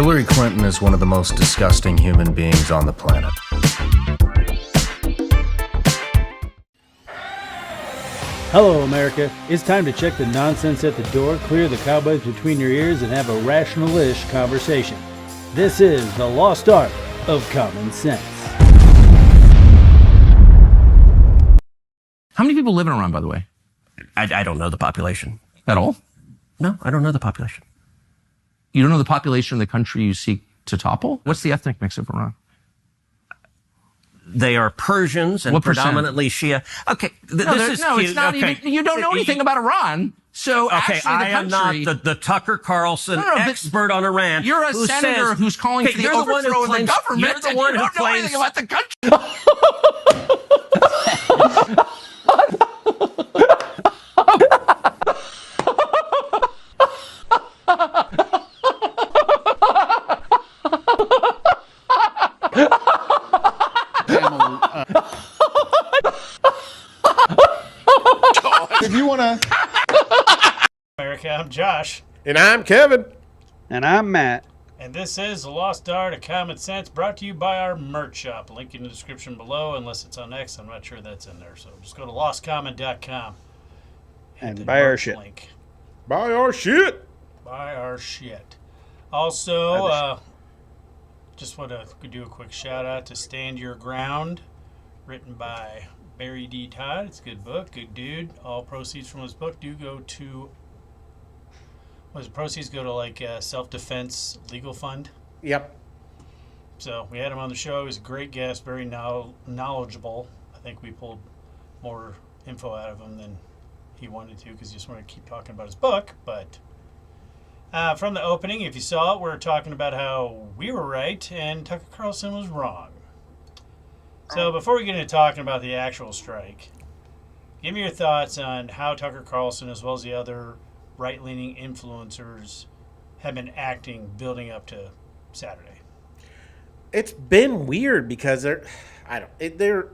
Hillary Clinton is one of the most disgusting human beings on the planet. Hello, America. It's time to check the nonsense at the door, clear the cobwebs between your ears, and have a rational-ish conversation. This is the lost art of common sense. How many people live in Iran, by the way? I don't know the population. At all? No, I don't know the population. You don't know the population of the country you seek to topple? What's the ethnic mix of Iran? They are Persians and What percent? predominantly Shia. Okay, It's not okay. even. You don't know anything about Iran. So Okay, actually, I the am country, not the Tucker Carlson but expert on Iran. You're a senator who's calling for the overthrow of the government. You're the one who don't know claims anything about the country. If you want to. America, I'm Josh. And I'm Kevin. And I'm Matt. And this is The Lost Art of Common Sense, brought to you by our merch shop. Link in the description below, unless it's on X. I'm not sure that's in there. So just go to lostcommon.com. And buy our shit. Link. Buy our shit. Buy our shit. Also, just want to do a quick shout out to Stand Your Ground, written by Barry D. Todd. It's a good book, good dude. All proceeds from his book do go to, proceeds go to like self-defense legal fund. Yep. So we had him on the show. He was a great guest, very knowledgeable. I think we pulled more info out of him than he wanted to because he just wanted to keep talking about his book. But from the opening, if you saw it, we're talking about how we were right and Tucker Carlson was wrong. So before we get into talking about the actual strike, give me your thoughts on how Tucker Carlson, as well as the other right-leaning influencers, have been acting building up to Saturday. It's been weird because they're acting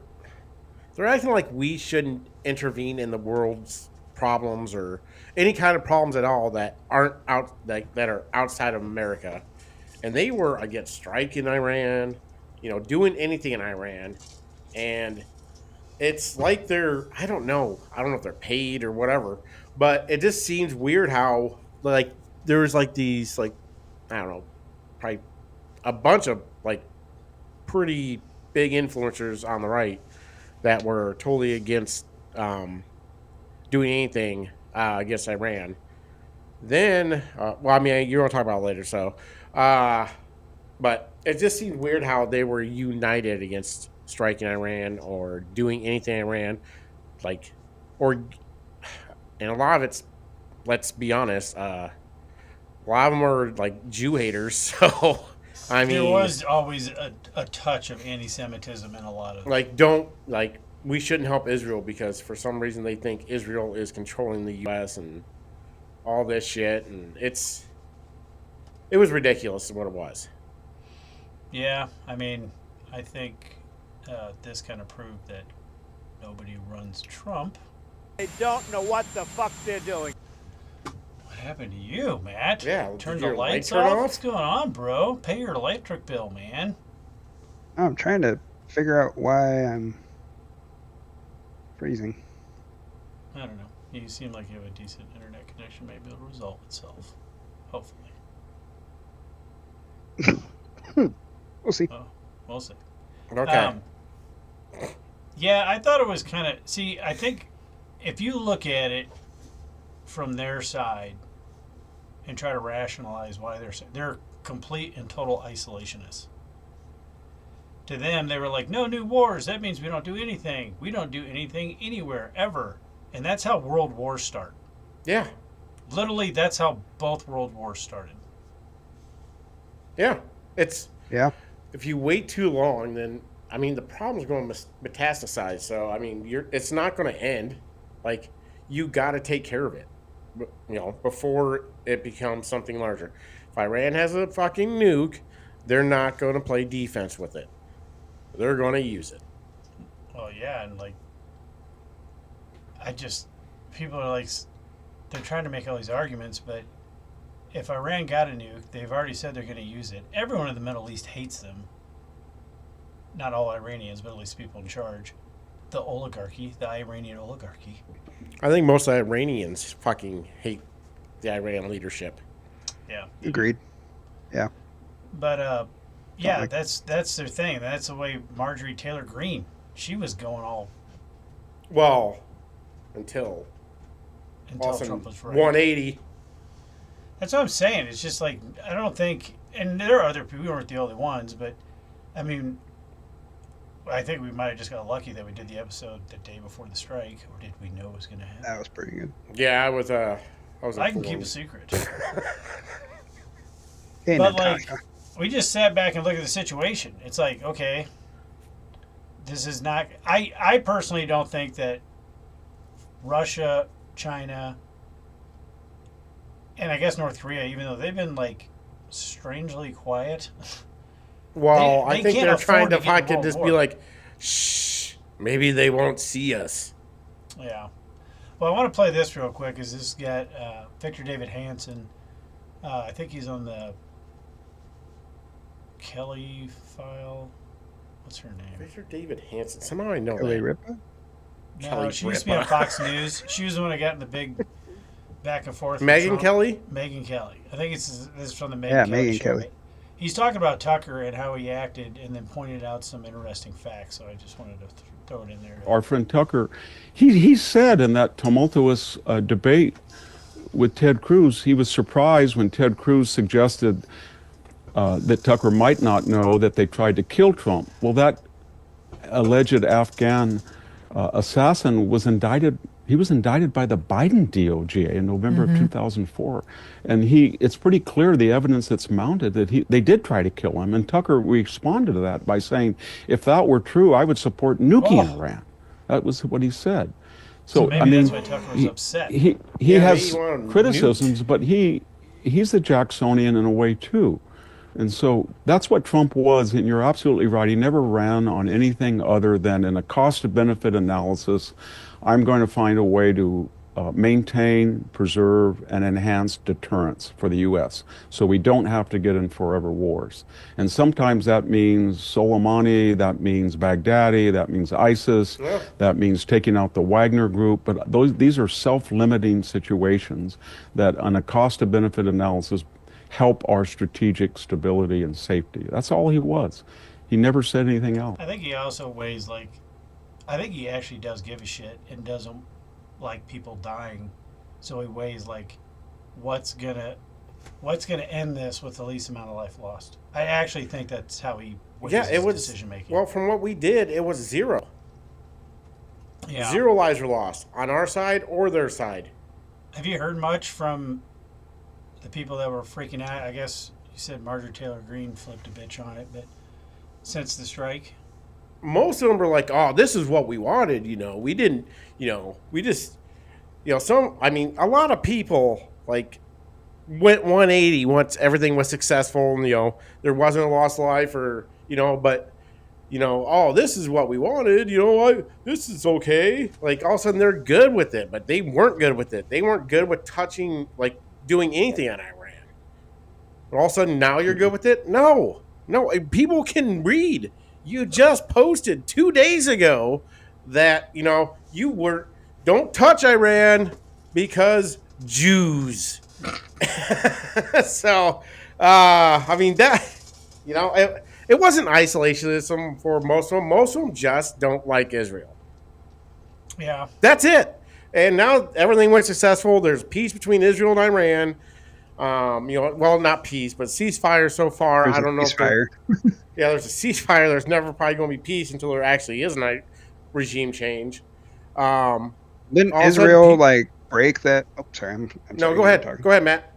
like we shouldn't intervene in the world's problems or any kind of problems at all that aren't that are outside of America. And they were against strike in Iran, doing anything in Iran, and it's like I don't know if they're paid or whatever, but it just seems weird how there's these I don't know, probably a bunch of pretty big influencers on the right that were totally against doing anything against Iran. Then, you're going to talk about it later, so, but it just seemed weird how they were united against striking Iran or doing anything in Iran, and a lot of it's, let's be honest, a lot of them are Jew haters. So, there was always a touch of anti-Semitism in a lot of we shouldn't help Israel because for some reason they think Israel is controlling the U.S. and all this shit, and it was ridiculous is what it was. Yeah, I think this kind of proved that nobody runs Trump. They don't know what the fuck they're doing. What happened to you, Matt? Yeah, turn did the your lights light turn off? off? What's going on, bro? Pay your electric bill, man. I'm trying to figure out why I'm freezing. I don't know. You seem like you have a decent internet connection. Maybe it'll resolve itself. Hopefully. We'll see. Oh, we'll see. Okay. Yeah, I thought it was kind of... See, I think if you look at it from their side and try to rationalize why they're complete and total isolationists. To them, they were like, no new wars. That means we don't do anything. We don't do anything anywhere, ever. And that's how world wars start. Yeah. Literally, that's how both world wars started. Yeah. Yeah. If you wait too long, then the problem's going to metastasize. So it's not going to end. You got to take care of it, before it becomes something larger. If Iran has a fucking nuke, they're not going to play defense with it. They're going to use it. Well, yeah, and people are they're trying to make all these arguments, but if Iran got a nuke, they've already said they're going to use it. Everyone in the Middle East hates them. Not all Iranians, but at least people in charge. The oligarchy, the Iranian oligarchy. I think most Iranians fucking hate the Iran leadership. Yeah. Agreed. Yeah. But yeah, that's their thing. That's the way Marjorie Taylor Greene. She was going all Well, until until all of a Trump sudden was right. 180. That's what I'm saying. It's just like I don't think, and there are other people. We weren't the only ones, but I mean, I think we might have just got lucky that we did the episode the day before the strike, or did we know it was going to happen? That was pretty good. Yeah, I was I can keep a secret. Hey, But Natasha. like, we just sat back and looked at the situation. It's like, okay, this is not. I personally don't think that Russia, China, and I guess North Korea, even though they've been like strangely quiet. Well, They I think can't they're trying afford to to get fucking involved just more. be like, shh, maybe they won't see us. Yeah. Well, I want to play this real quick. Is this got Victor David Hansen? I think he's on the Kelly file. What's her name? Victor David Hansen. Somehow I know Kelly that. Ripa? No, Kelly she used to be on Ripa. Fox News. She was the one that got in the big back and forth. with Megan Trump. Kelly? Megan Kelly. I think this is from the Megan Yeah, Kelly Megan show. Kelly. He's talking about Tucker and how he acted, and then pointed out some interesting facts. So I just wanted to throw it in there. Our friend Tucker, he said in that tumultuous debate with Ted Cruz, he was surprised when Ted Cruz suggested that Tucker might not know that they tried to kill Trump. Well, that alleged Afghan assassin was indicted. He was indicted by the Biden DOJ in November of 2004, and it's pretty clear the evidence that's mounted that they did try to kill him. And Tucker responded to that by saying, "If that were true, I would support nuking Iran." That was what he said. So maybe I mean, that's why Tucker was upset. he Yeah, has he wanted criticisms, but he's a Jacksonian in a way too. And so that's what Trump was, and you're absolutely right. He never ran on anything other than in a cost-benefit analysis, I'm going to find a way to maintain, preserve, and enhance deterrence for the U.S. so we don't have to get in forever wars. And sometimes that means Soleimani, that means Baghdadi, that means ISIS, that means taking out the Wagner group. But these are self-limiting situations that on a cost-benefit analysis help our strategic stability and safety. That's all he was. He never said anything else. I think he also weighs like, I think he actually does give a shit and doesn't like people dying. So he weighs like, what's gonna end this with the least amount of life lost. I actually think that's how he weighs Yeah, his it was. decision making. Well, from what we did, it was zero. yeah. 0 lives were lost on our side or their side. Have you heard much from the people that were freaking out? I guess you said Marjorie Taylor Greene flipped a bitch on it, but since the strike, Most of them were like, "Oh, this is what we wanted." We didn't. We just. Some. I mean, a lot of people like went 180 once everything was successful, and there wasn't a lost life, or but. Oh, this is what we wanted. This is okay. Like all of a sudden they're good with it, but they weren't good with it. They weren't good with touching, like doing anything on Iran. But all of a sudden now you're good with it? No. People can read. You just posted 2 days ago that, you were, don't touch Iran because Jews. So, I mean, that, it wasn't isolationism for most of them. Most of them just don't like Israel. yeah, That's it. And now everything went successful. There's peace between Israel and Iran. Well, not peace, but ceasefire so far. There's I don't know. ceasefire. Yeah, there's a ceasefire. There's never probably going to be peace until there actually is a regime change. Didn't all of a sudden Israel break that? Oh, sorry. I'm No, sorry, go you ahead. were talking. Go ahead, Matt.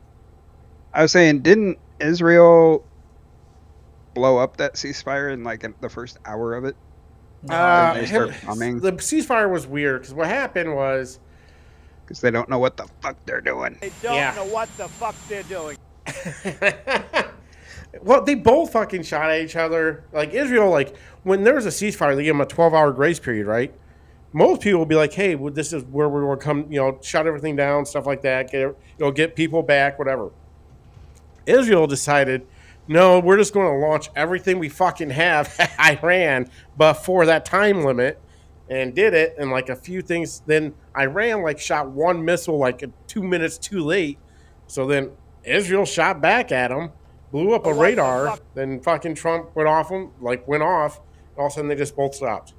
I was saying, didn't Israel blow up that ceasefire in the first hour of it? They start bombing The ceasefire was weird because what happened was because they don't know what the fuck they're doing. They don't Yeah. know what the fuck they're doing. well, they both fucking shot at each other. Like Israel, when there was a ceasefire, they give them a 12-hour grace period, right? Most people will be like, "Hey, well, this is where we're going to come, shut everything down, stuff like that. Get people back, whatever." Israel decided, no, we're just going to launch everything we fucking have at Iran, but for that time limit, and did it. And like a few things, then Iran like shot one missile like 2 minutes too late. So then Israel shot back at them, blew up a radar. Then fucking Trump went off them, like went off. All of a sudden they just both stopped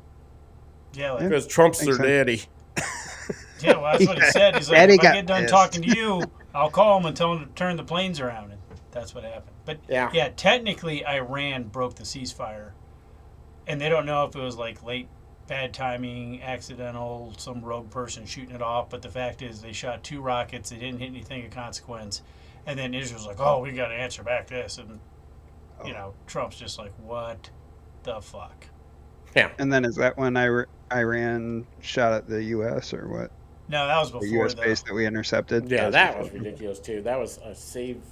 Yeah, like, because Trump's their Makes sense. daddy. yeah, well, that's what he said. He's like, Daddy if I got get done pissed. talking to you, I'll call him and tell him to turn the planes around. And that's what happened. But Yeah. technically Iran broke the ceasefire. And they don't know if it was like late bad timing, accidental, some rogue person shooting it off. But the fact is they shot 2 rockets. They didn't hit anything of consequence. And then Israel's like, oh, we got to answer back this. And, you know, Trump's just like, what the fuck? Yeah. And then is that when Iran shot at the U.S. or what? No, that was The before U.S. base that we intercepted? Yeah, that before. was ridiculous too. That was a save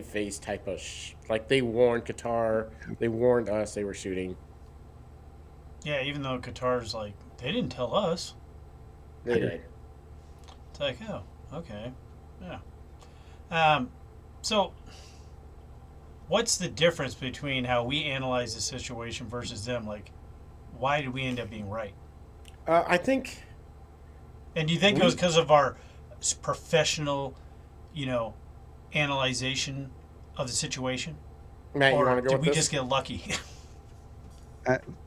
face type of like they warned Qatar, they warned us they were shooting. Yeah, even though Qatar's like, they didn't tell us. They did. It's like, oh, okay. Yeah. So, what's the difference between how we analyze the situation versus them? Like, why did we end up being right? I think. And do you think it was because of our professional, you know, analyzation of the situation? Matt, you Or want to go did with we this? just get lucky?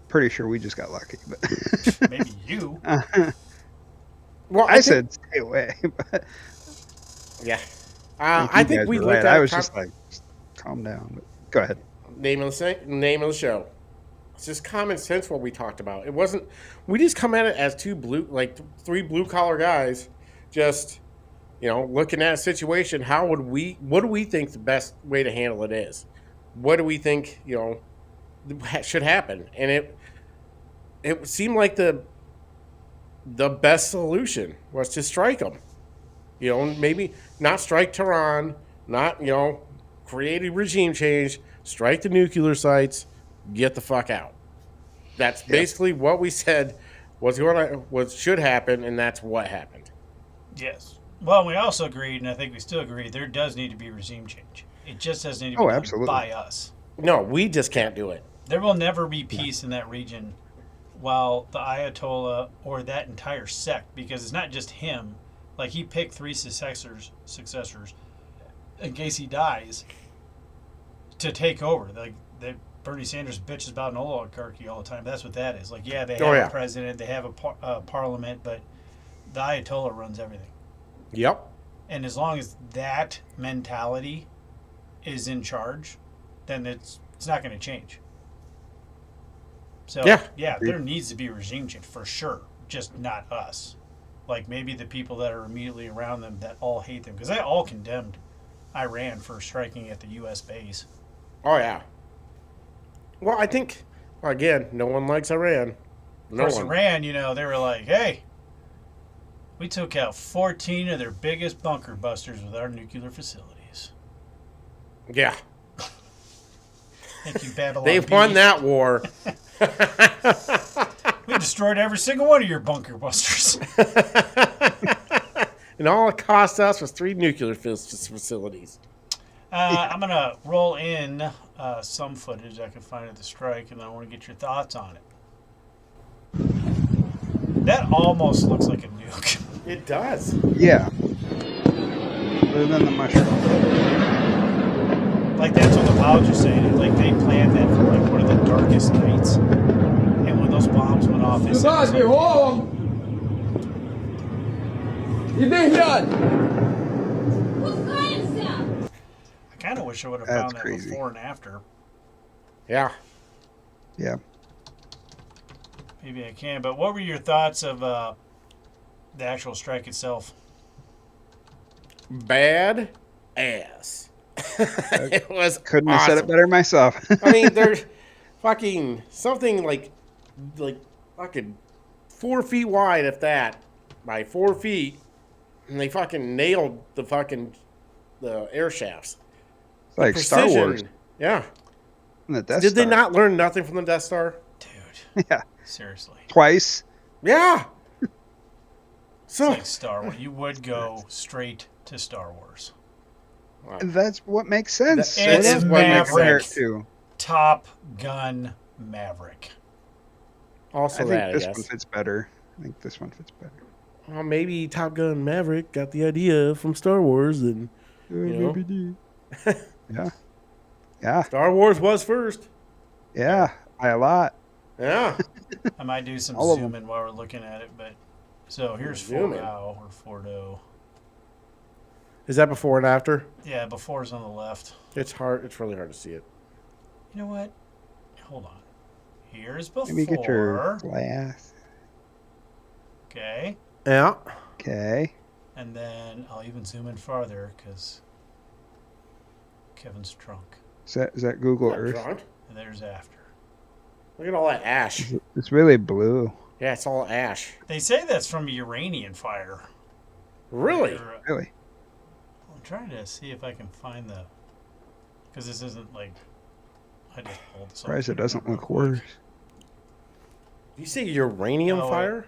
Pretty sure we just got lucky, but Maybe you. Well, I said stay away. But yeah. I I think guys we were looked right. at I was just like, calm down. But go ahead. name of the show. It's just common sense what we talked about. It wasn't. We just come at it as three blue collar guys, just looking at a situation. What do we think the best way to handle it is? What do we think should happen? And it seemed like the best solution was to strike them. Maybe not strike Tehran, not create a regime change, strike the nuclear sites, get the fuck out. That's basically what we said what should happen, and that's what happened. Yes. Well, we also agreed, and I think we still agree, there does need to be regime change. It just doesn't need to be done absolutely. by us. No, we just can't do it. There will never be peace in that region while the Ayatollah or that entire sect, because it's not just him. Like, he picked 3 successors in case he dies to take over. Like, Bernie Sanders bitches about an oligarchy all the time. That's what that is. Like, yeah, they have a president, they have a parliament, but the Ayatollah runs everything. Yep. And as long as that mentality is in charge, then it's not going to change. So, yeah, there needs to be regime change for sure, just not us. Like, maybe the people that are immediately around them that all hate them, because they all condemned Iran for striking at the U.S. base. Oh, yeah. Well, I think, again, no one likes Iran. Of course, Iran, they were like, hey, we took out 14 of their biggest bunker busters with our nuclear facilities. Yeah. Thank you, Babylon. They won that war. We destroyed every single one of your bunker busters. And all it cost us was 3 nuclear facilities. I'm going to roll in some footage I can find of the strike, and then I want to get your thoughts on it. That almost looks like a nuke. It does. Yeah. Other than the mushroom. Like, that's what the pilots are saying. Like, they planned that for, like, one of the darkest nights. And when those bombs went off, they said, You're home. You did that. I kind of wish I would have That's found that crazy. before and after. Yeah. Yeah. Maybe I can. But what were your thoughts of the actual strike itself? Bad ass. It was Couldn't awesome. have said it better myself. I mean, there's fucking something like fucking 4 feet wide, if that, by 4 feet, and they fucking nailed the air shafts. It's like Star Wars. Precision. Yeah. And the Death Did they Star. not learn nothing from the Death Star? Dude. Yeah. Seriously. Twice. Yeah. So It's like Star Wars. You would go straight to Star Wars. That's what makes sense. That- It's What else would make Maverick. sense too? Top Gun Maverick. Also, I think that I this guess. one fits better. I think this one fits better. Well, maybe Top Gun Maverick got the idea from Star Wars, and you know, Yeah. Yeah. Star Wars was first. Yeah. By a lot. Yeah. I might do some All of them. zooming while we're looking at it, but so here's Zooming. Fordow or Fordo. Is that before and after? Yeah, before's on the left. It's hard. It's really hard to see it. You know what? Hold on. Here's before. Maybe get your glass. Okay. Yeah. Okay. And then I'll even zoom in farther because Kevin's drunk. Is that Google Not Earth? drunk. And there's after. Look at all that ash. It's really blue. Yeah, it's all ash. They say that's from a Uranian fire. Really? Or, Really? I'm trying to see if I can find the. Because this isn't like. I just pulled this. Surprised it doesn't look worse. You say uranium Oh, fire?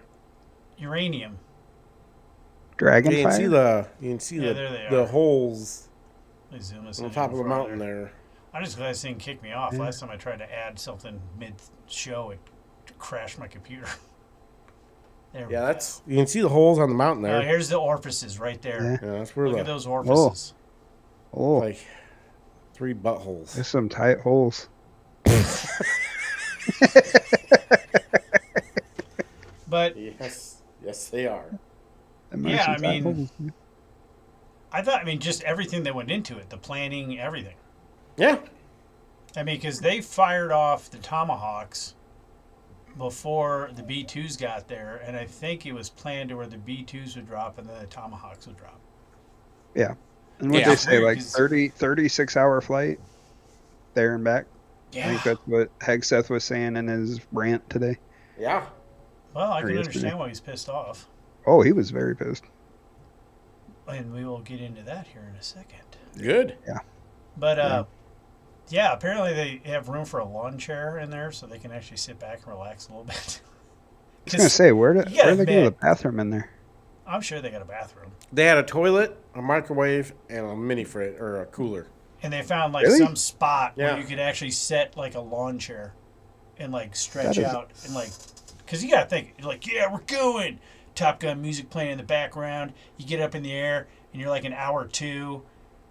Uranium. Dragon You can fire? see the Yeah, there they the are. holes Let me zoom this on in top of the even mountain farther. there. I'm just glad this thing kicked me off. Yeah. Last time I tried to add something mid-show, it crashed my computer. There we Yeah, go. that's you can see the holes on the mountain there. Here's the orifices right there. Yeah, that's where Look the at those orifices. Oh, like 3 buttholes. there's some tight holes. But Yes, they are. Yeah, I mean- I thought, just everything that went into it, the planning, everything. Yeah. I mean, because they fired off the Tomahawks before the B-2s got there, and I think it was planned to where the B-2s would drop and then the Tomahawks would drop. Yeah. And what Yeah. they say, Weird, like 'cause- 36-hour flight there and back. I Yeah. think that's what Hegseth was saying in his rant today. Yeah. Well, I Or can yesterday. understand why he's pissed off. Oh, he was very pissed. And we will get into that here in a second. Good. But, yeah, apparently they have room for a lawn chair in there so they can actually sit back and relax a little bit. I was going to say, where do they go to the admit- bathroom in there? I'm sure they got a bathroom. They had a toilet, a microwave, and a mini fridge or a cooler. And they found like Really? some spot Yeah. where you could actually set like a lawn chair and like stretch That is- out and like, because you gotta think, you're like, yeah, we're going. Top Gun music playing in the background. You get up in the air and you're like an hour 2,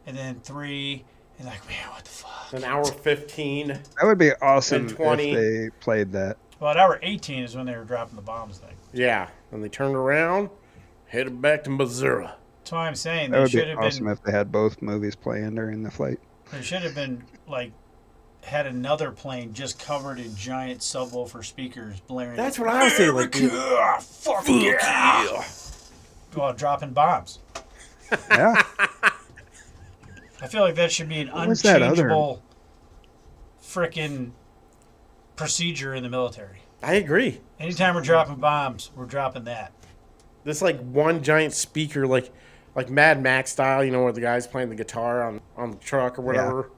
and then 3, and like, man, what the fuck? An hour 15. That would be awesome And 20. if they played that. Well, at hour 18 is when they were dropping the bombs thing. Yeah. And they turned around, headed back to Missouri. That's why I'm saying That they would should be have awesome been. if they had both movies playing during the flight. There should have been like had another plane just covered in giant subwoofer speakers blaring. That's what I was saying. Like, dude, America! Fuck yeah! While dropping bombs. Yeah. I feel like that should be an What was that other- unchangeable frickin' procedure in the military. I agree. Anytime we're dropping bombs, we're dropping that. This like one giant speaker, like Mad Max style, you know, where the guy's playing the guitar on the truck or whatever.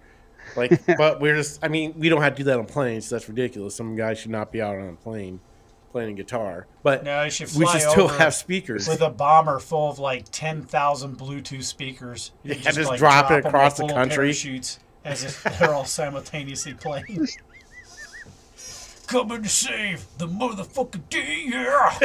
Like, but we're just, I mean, we don't have to do that on planes. So that's ridiculous. Some guys should not be out on a plane playing a guitar. But No, you should we fly should still over have speakers. with a bomber full of like 10,000 Bluetooth speakers. Yeah, and just like, drop it them across like the little country. parachutes as if they're all simultaneously playing. Coming to save the motherfucking day, yeah!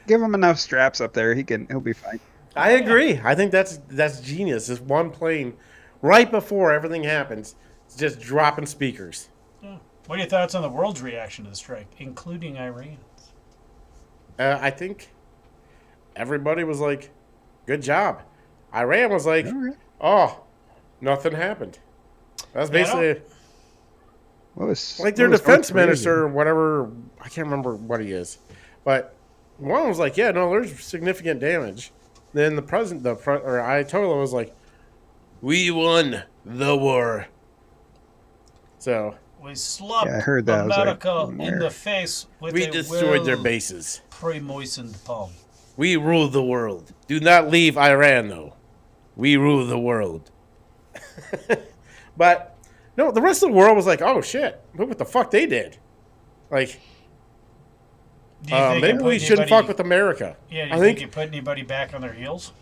Give him enough straps up there. He'll be fine. I agree. I think that's genius. This one plane, right before everything happens, it's just dropping speakers. Yeah. What are your thoughts on the world's reaction to the strike, including Iran? I think everybody was like, "Good job." Iran was like, "Oh, nothing happened." That's basically What was like their what was defense North Korea minister, or doing? whatever. I can't remember what he is, but one was like, "Yeah, no, there's significant damage." Then the president, or Ayatollah, was like, "We won the war." So We slapped Yeah, I heard that. I was like, America in where? the face with we a destroyed their well bases. pre-moistened palm. We rule the world. Do not leave Iran, though. We rule the world. But no, the rest of the world was like, "Oh shit! Look what the fuck they did." Like, Do you think it maybe put we shouldn't anybody- fuck with America. Yeah, do I you think think it put anybody back on their heels?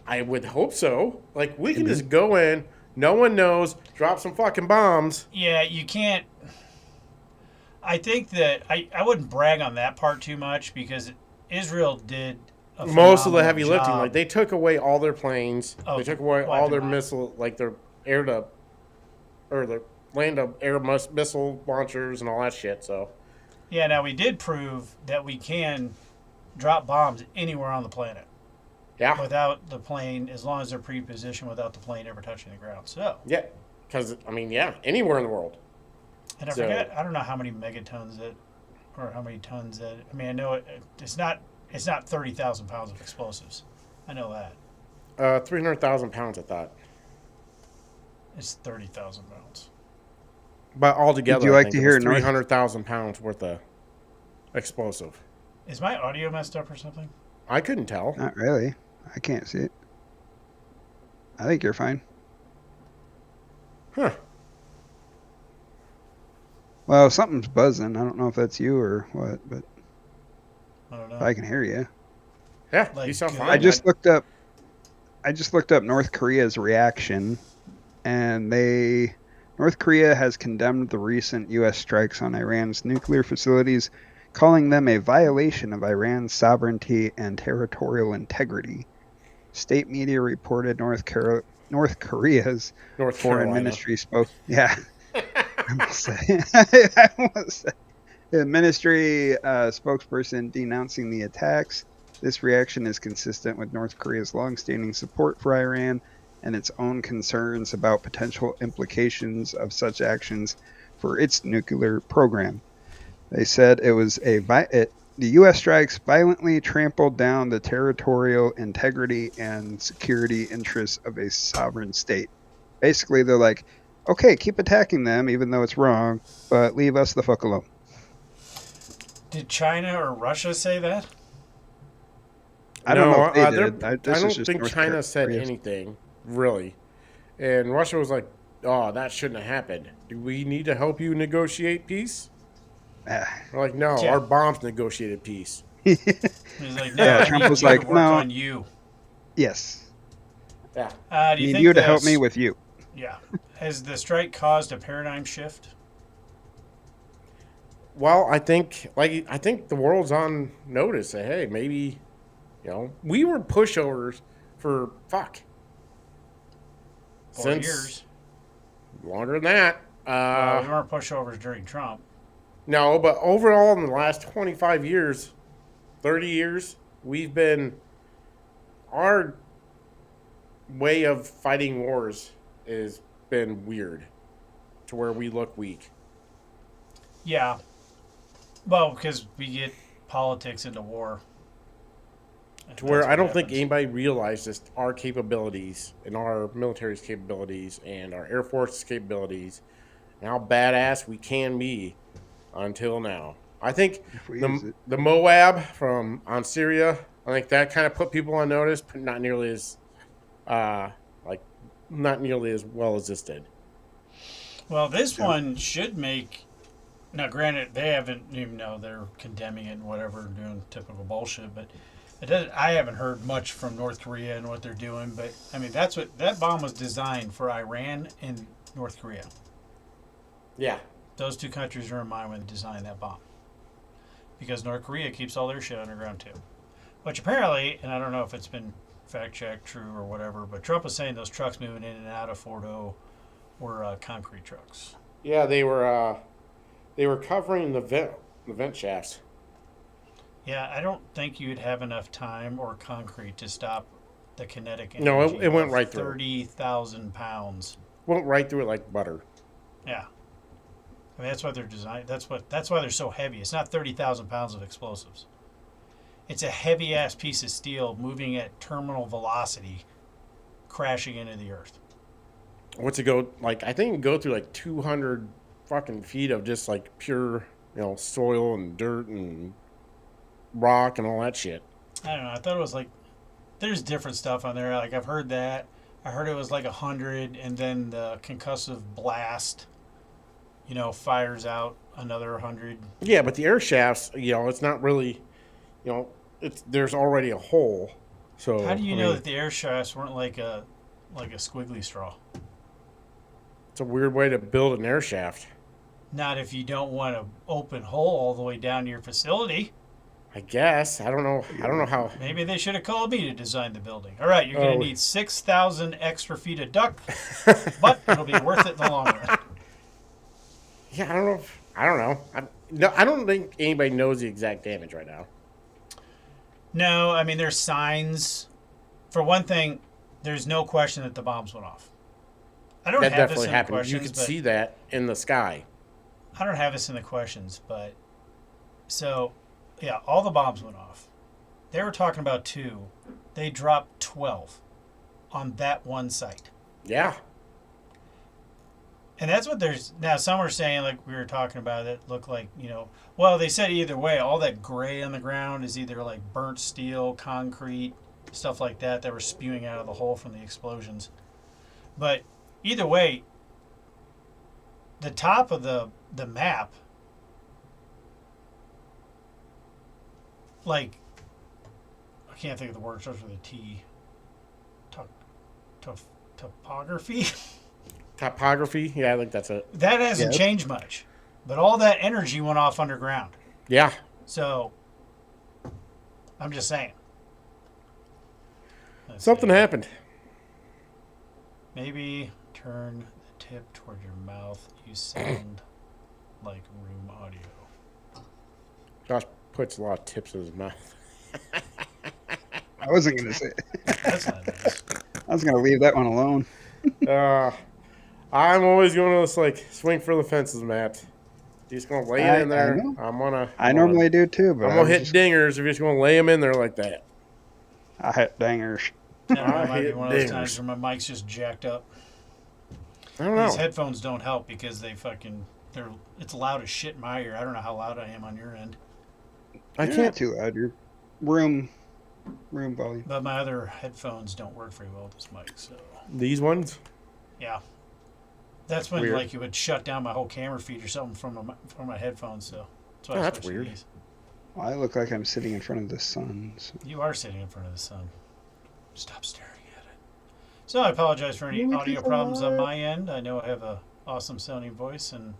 I would hope so. Like, we can just go in, no one knows, drop some fucking bombs. Yeah, you can't. I think that I wouldn't brag on that part too much because Israel did a Most of the phenomenal heavy lifting, job like, they took away all their planes. of They took away all wiping their them out. missile, like, their air to, or their land to air missile launchers and all that shit, so. Yeah, now we did prove that we can drop bombs anywhere on the planet Yeah. without the plane, as long as they're pre-positioned without the plane ever touching the ground. So, Yeah. Because, I mean, yeah, anywhere in the world. and I So- forget, I don't know how many megatons that, or how many tons that. I mean, I know it's not 30,000 pounds of explosives. I know that 300,000 pounds, I thought. it's 30,000 pounds. But altogether, Would you I like think to it hear was North- 300,000 pounds worth of explosive. Is my audio messed up or something? I couldn't tell. Not really. I can't see it. I think you're fine. Huh. Well, something's buzzing. I don't know if that's you or what, but I don't know. I can hear you. Yeah, Like, you sound good. fine. I just looked up North Korea's reaction, and North Korea has condemned the recent U.S. strikes on Iran's nuclear facilities, calling them a violation of Iran's sovereignty and territorial integrity. State media reported North Korea's North foreign Carolina. ministry spoke. Yeah, I almost said. The ministry spokesperson denouncing the attacks. This reaction is consistent with North Korea's longstanding support for Iran and its own concerns about potential implications of such actions for its nuclear program. They said it was the U.S. strikes violently trampled down the territorial integrity and security interests of a sovereign state. Basically, they're like, okay, keep attacking them, even though it's wrong, but leave us the fuck alone. Did China or Russia say that? I don't know if they did. did. I This is don't just think North China said Korea. anything, really. And Russia was like, oh, that shouldn't have happened. Do we need to help you negotiate peace? Ah. We're like, no, Yeah. our bombs negotiated peace. He's like, no, Yeah, I Trump need was you to like, work no. on you. Yes. Yeah. Do I you need think you to help this- me with you. Yeah. Has the strike caused a paradigm shift? Well, I think the world's on notice that, hey, maybe, we were pushovers for 4 since years. longer than that. Well, we weren't pushovers during Trump. No, but overall in the last 25 years, 30 years, our way of fighting wars has been weird to where we look weak. Yeah. Well, because we get politics into war. To where That's I what don't think happens. anybody realizes our capabilities and our military's capabilities and our Air Force's capabilities and how badass we can be until now. I think If we use it. the Moab on Syria, I think that kind of put people on notice, but not nearly as well as this did. Well, this one should make. Now, granted, they haven't even know they're condemning it and whatever, doing typical bullshit. But I haven't heard much from North Korea and what they're doing. But I mean, that bomb was designed for Iran and North Korea. Yeah. Those two countries are in mind when they designed that bomb, because North Korea keeps all their shit underground too. Which apparently, and I don't know if it's been fact checked, true or whatever, but Trump was saying those trucks moving in and out of Fordo were concrete trucks. Yeah, they were covering the vent shafts. Yeah, I don't think you'd have enough time or concrete to stop the kinetic energy. No, it went of right through. 30,000 pounds. Went right through it like butter. Yeah. I mean, that's why they're designed. That's why they're so heavy. It's not 30,000 pounds of explosives. It's a heavy ass piece of steel moving at terminal velocity, crashing into the earth. What's it go like? I think it go through like 200 fucking feet of just like pure, soil and dirt and rock and all that shit. I don't know. I thought it was like, there's different stuff on there. Like, I've heard that. I heard it was like 100, and then the concussive blast, fires out another 100. Yeah, but the air shafts, it's not really, there's already a hole. So How do you know that the air shafts weren't like a squiggly straw? It's a weird way to build an air shaft. Not if you don't want an open hole all the way down to your facility. I guess. I don't know how. Maybe they should have called me to design the building. All right, you're going to need 6,000 extra feet of duct, but it'll be worth it in the long run. Yeah, I don't know. I don't think anybody knows the exact damage right now. No, I mean, there's signs. For one thing, there's no question that the bombs went off. I don't That have this definitely in the happened. questions. You could but see that in the sky. I don't have this in the questions, but so yeah, all the bombs went off. They were talking about 2. They dropped 12 on that one site. Yeah. And that's what there's now. Some are saying, like we were talking about, it looked like, well, they said either way, all that gray on the ground is either like burnt steel, concrete, stuff like that were spewing out of the hole from the explosions. But either way, the top of the map, like, I can't think of the word, starts with a T. Topography? Topography? Yeah, I think that's it. That hasn't changed much. But all that energy went off underground. Yeah. So, I'm just saying. Something happened. Maybe turn the tip toward your mouth. You sound like room audio. Josh puts a lot of tips in his mouth. I wasn't going to say it. That's not nice. I was going to leave that one alone. I'm always going to swing for the fences, Matt. You're just going to lay it in there. I normally do too, but I'm going to hit dingers if you're just going to lay them in there like that. I hit dingers. That might be one of those times where my mic's just jacked up. I don't know. These headphones don't help because it's loud as shit in my ear. I don't know how loud I am on your end. I can't too loud. Your room volume. But my other headphones don't work very well with this mic, so. These ones? Yeah. That's when Weird. you would shut down my whole camera feed or something from my headphones, so that's why I that's switched to weird. these. Well, I look like I'm sitting in front of the sun. So. You are sitting in front of the sun. Stop staring at it. So I apologize for any audio problems on my end. I know I have a awesome sounding voice, and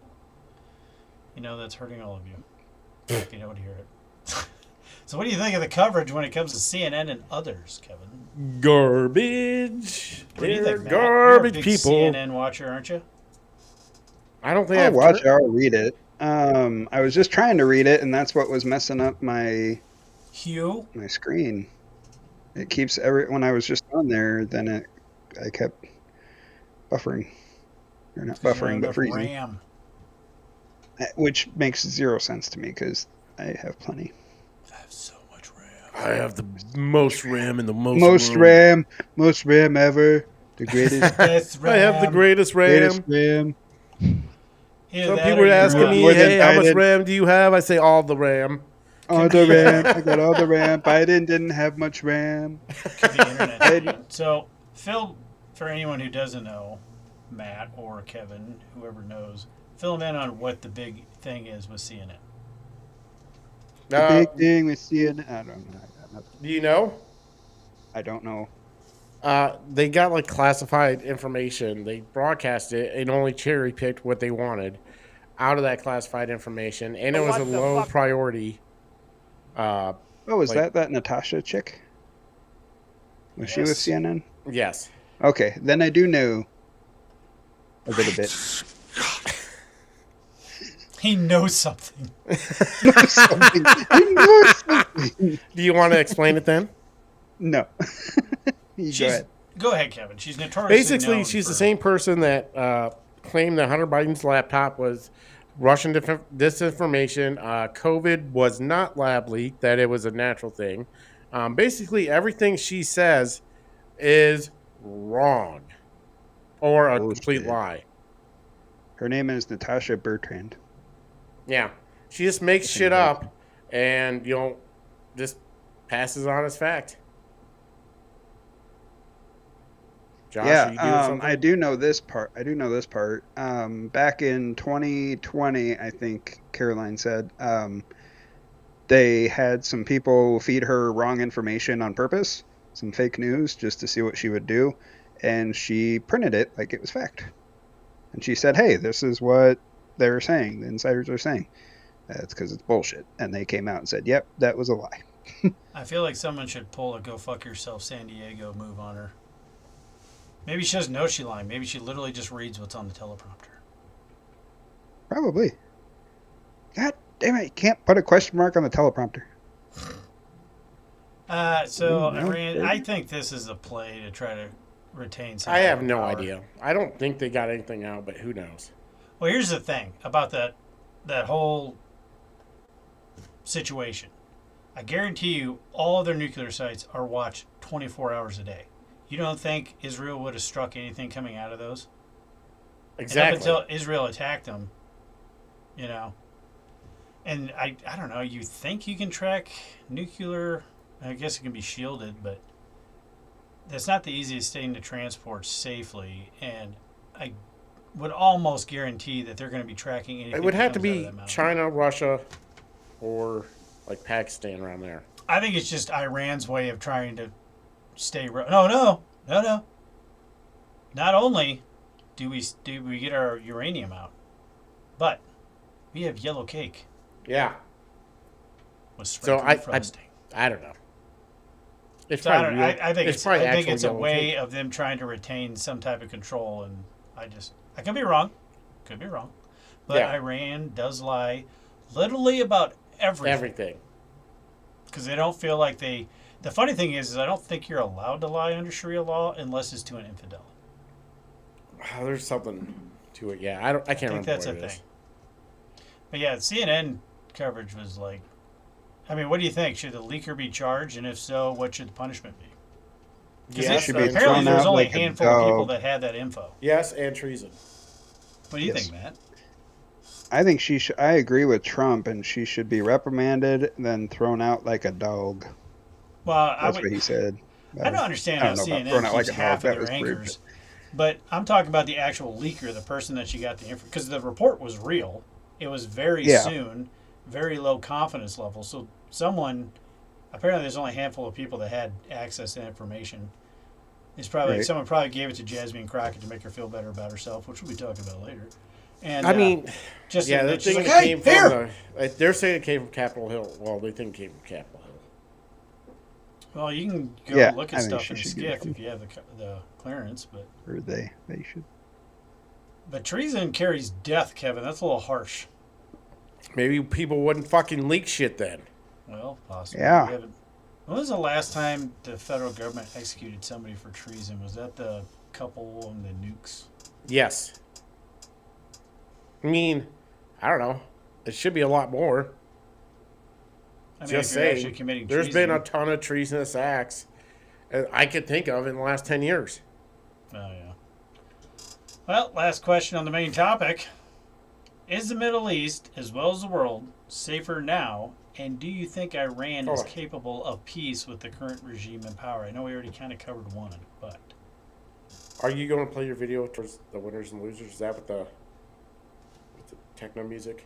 that's hurting all of you. If you don't hear it. So what do you think of the coverage when it comes to CNN and others, Kevin? Garbage. What do you think, Matt? Garbage You're a big people. CNN watcher, aren't you? I don't think I'll watch it. I'll read it. I was just trying to read it, and that's what was messing up my screen. It keeps when I was just on there, then I kept buffering, or not buffering, but freezing. RAM. Which makes zero sense to me because I have plenty. I have so much RAM. I have the most RAM in the most RAM ever. The greatest. Best RAM. I have the greatest RAM. Greatest RAM. Some people are asking me, hey, how much RAM do you have? I say all the RAM. All the RAM. I got all the RAM. Biden didn't have much RAM. Could be internet. So, Phil, for anyone who doesn't know, Matt or Kevin, whoever knows, fill them in on what the big thing is with CNN. The big thing with CNN. I don't know. Do you know? I don't know. They got classified information. They broadcast it and only cherry picked what they wanted out of that classified information, and it was a low priority. Was that Natasha chick? Was she with CNN? Yes. Okay, then I do know a little bit. He knows something. He knows something. Do you want to explain it then? No. Go ahead, Kevin. She's notoriously Basically, known she's the same person that claimed that Hunter Biden's laptop was Russian disinformation. COVID was not lab leaked, that it was a natural thing. Basically, everything she says is wrong or a complete lie. Her name is Natasha Bertrand. Yeah. She just makes shit up and, just passes on as fact. Josh, I do know this part. Back in 2020, I think Caroline said, they had some people feed her wrong information on purpose some fake news just to see what she would do, and she printed it like it was fact. And she said, "Hey, this is what they're saying. The insiders are saying. It's because it's bullshit." And they came out and said, "Yep, that was a lie." I feel like someone should pull a "go fuck yourself" San Diego move on her. Maybe she doesn't know she's lying. Maybe she literally just reads what's on the teleprompter. Probably. God damn it! You can't put a question mark on the teleprompter. So Iran, I think this is a play to try to retain some I have no power. idea. I don't think they got anything out, but who knows? Well, here's the thing about that whole situation. I guarantee you all of their nuclear sites are watched 24 hours a day. You don't think Israel would have struck anything coming out of those? Exactly. And up until Israel attacked them, you know. And I don't know, you think you can track nuclear, I guess it can be shielded, but that's not the easiest thing to transport safely. And I would almost guarantee that they're going to be tracking anything. It would that have to comes out of be that mountain. China, Russia, or like Pakistan around there. I think it's just Iran's way of trying to stay. No. Not only do we get our uranium out, but we have yellow cake Yeah. with So sprinkle frosting. I don't know. It's So I probably don't- real. I think it's probably I think actual it's a yellow way cake. of them trying to retain some type of control, and I could be wrong, but Yeah. Iran does lie literally about everything Everything. because they don't feel like they. The funny thing is I don't think you're allowed to lie under Sharia law unless it's to an infidel. Oh, there's something to it. Yeah, I can't I think remember that's what a it is. thing. But yeah, CNN coverage was like, I mean, what do you think? Should the leaker be charged, and if so, what should the punishment be? Because Yes, should be apparently thrown there was out only like a a handful of people dog. that had that info. Yes, and treason. What do you Yes. think, Matt? I think she should. I agree with Trump, and she should be reprimanded, then thrown out like a dog. Well, That's what he said. I don't understand I how don't know about CNN thrown out keeps like a half dog. of That was their rude, anchors, but I'm talking about the actual leaker, the person that she got the info, because the report was real. It was very Yeah. soon, very low confidence level. So someone, apparently, there's only a handful of people that had access to information. It's probably Right. someone probably gave it to Jasmine Crockett to make her feel better about herself, which we'll be talking about later. And I mean, just yeah, that the she's thing like, that hey, came here! from they're saying it came from Capitol Hill. Well, they think it came from Capitol Hill. Well, you can go Yeah, look I at think stuff she in should get SCIF if you have the clearance, but. Or they should. But treason carries death, Kevin. That's a little harsh. Maybe people wouldn't fucking leak shit then. Well, possibly. Yeah. We haven't- When was the last time the federal government executed somebody for treason? Was that the couple on the nukes? Yes. I mean, I don't know. It should be a lot more. I mean, Just if you're actually saying. committing There's treason. been a ton of treasonous acts I could think of in the last 10 years. Oh, yeah. Well, last question on the main topic. Is the Middle East, as well as the world, safer now? And do you think Iran is Oh. capable of peace with the current regime in power? I know we already kind of covered one, but... Are you going to play your video towards the winners and losers? Is that with the techno music?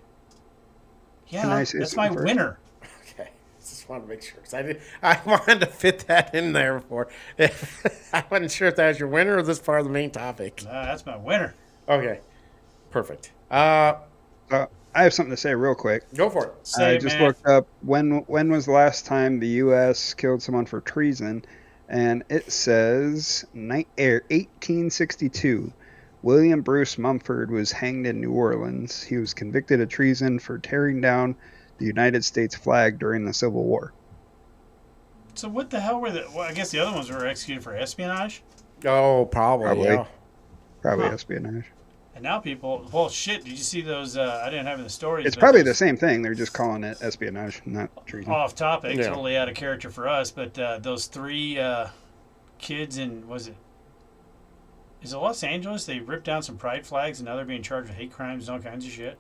Yeah, Can I say that's my something first? winner. Okay. Just wanted to make sure. Because I wanted to fit that in there before. I wasn't sure if that was your winner or this part of the main topic. That's my winner. Okay. Perfect. I have something to say real quick. Go for it. Say I it, just man. looked up when was the last time the U.S. killed someone for treason, and it says 1862. William Bruce Mumford was hanged in New Orleans. He was convicted of treason for tearing down the United States flag during the Civil War. So what the hell were the... Well, I guess the other ones were executed for espionage. Oh, probably. Yeah. Probably Huh. espionage. And now people... Well, shit, did you see those... I didn't have in the stories. It's but probably those- the same thing. They're just calling it espionage, not treason. Off topic, Yeah. totally out of character for us, but those three kids in... Was it... Is it Los Angeles? They ripped down some pride flags and now they're being charged with hate crimes and all kinds of shit.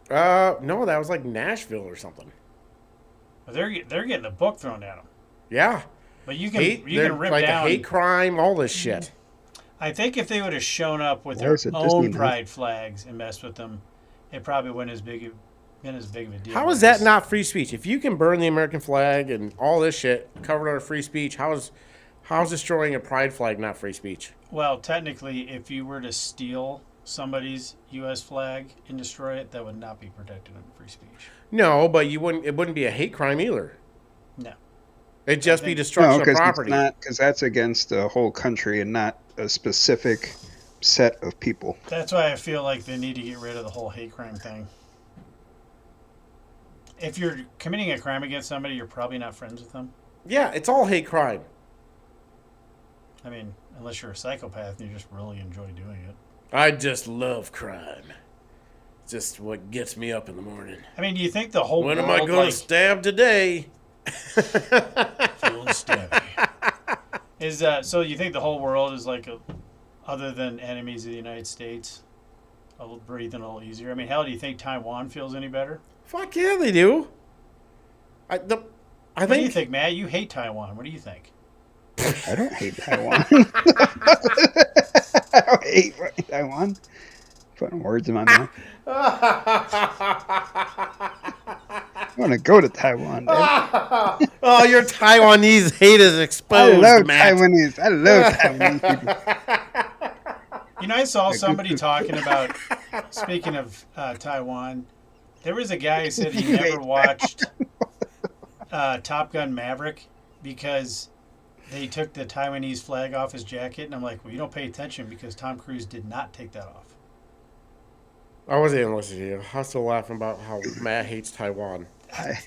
No, that was like Nashville or something. But they're getting a book thrown at them. Yeah. But you can They're rip like down... a hate crime, all this shit. I think if they would have shown up with Why their is it Disney own now? pride flags and messed with them, it probably wouldn't been as big of a deal. How is that not free speech? If you can burn the American flag and all this shit covered under free speech, how How's destroying a pride flag not free speech? Well, technically, if you were to steal somebody's U.S. flag and destroy it, that would not be protected under free speech. No, but you wouldn't. It wouldn't be a hate crime either. No. It'd just be destruction of property. Because that's against the whole country and not a specific set of people. That's why I feel like they need to get rid of the whole hate crime thing. If you're committing a crime against somebody, you're probably not friends with them. Yeah, it's all hate crime. I mean, unless you're a psychopath and you just really enjoy doing it. I just love crime. Just what gets me up in the morning. I mean, do you think the whole when world... am I going to stab today? Feeling stabby. So you think the whole world is like, other than enemies of the United States, breathing a little easier? I mean, hell, do you think Taiwan feels any better? Fuck yeah, they do. What do you think, Matt? You hate Taiwan. What do you think? I don't hate Taiwan. I don't hate Taiwan. Putting words in my mouth. I want to go to Taiwan. Oh, your Taiwanese hate is exposed, I love Matt. Taiwanese. I love Taiwanese people. You know, I saw somebody talking about, speaking of Taiwan, there was a guy who said he never watched Top Gun Maverick because they took the Taiwanese flag off his jacket. And I'm like, well, you don't pay attention because Tom Cruise did not take that off. I wasn't even listening to you. I was still laughing about how Matt hates Taiwan. I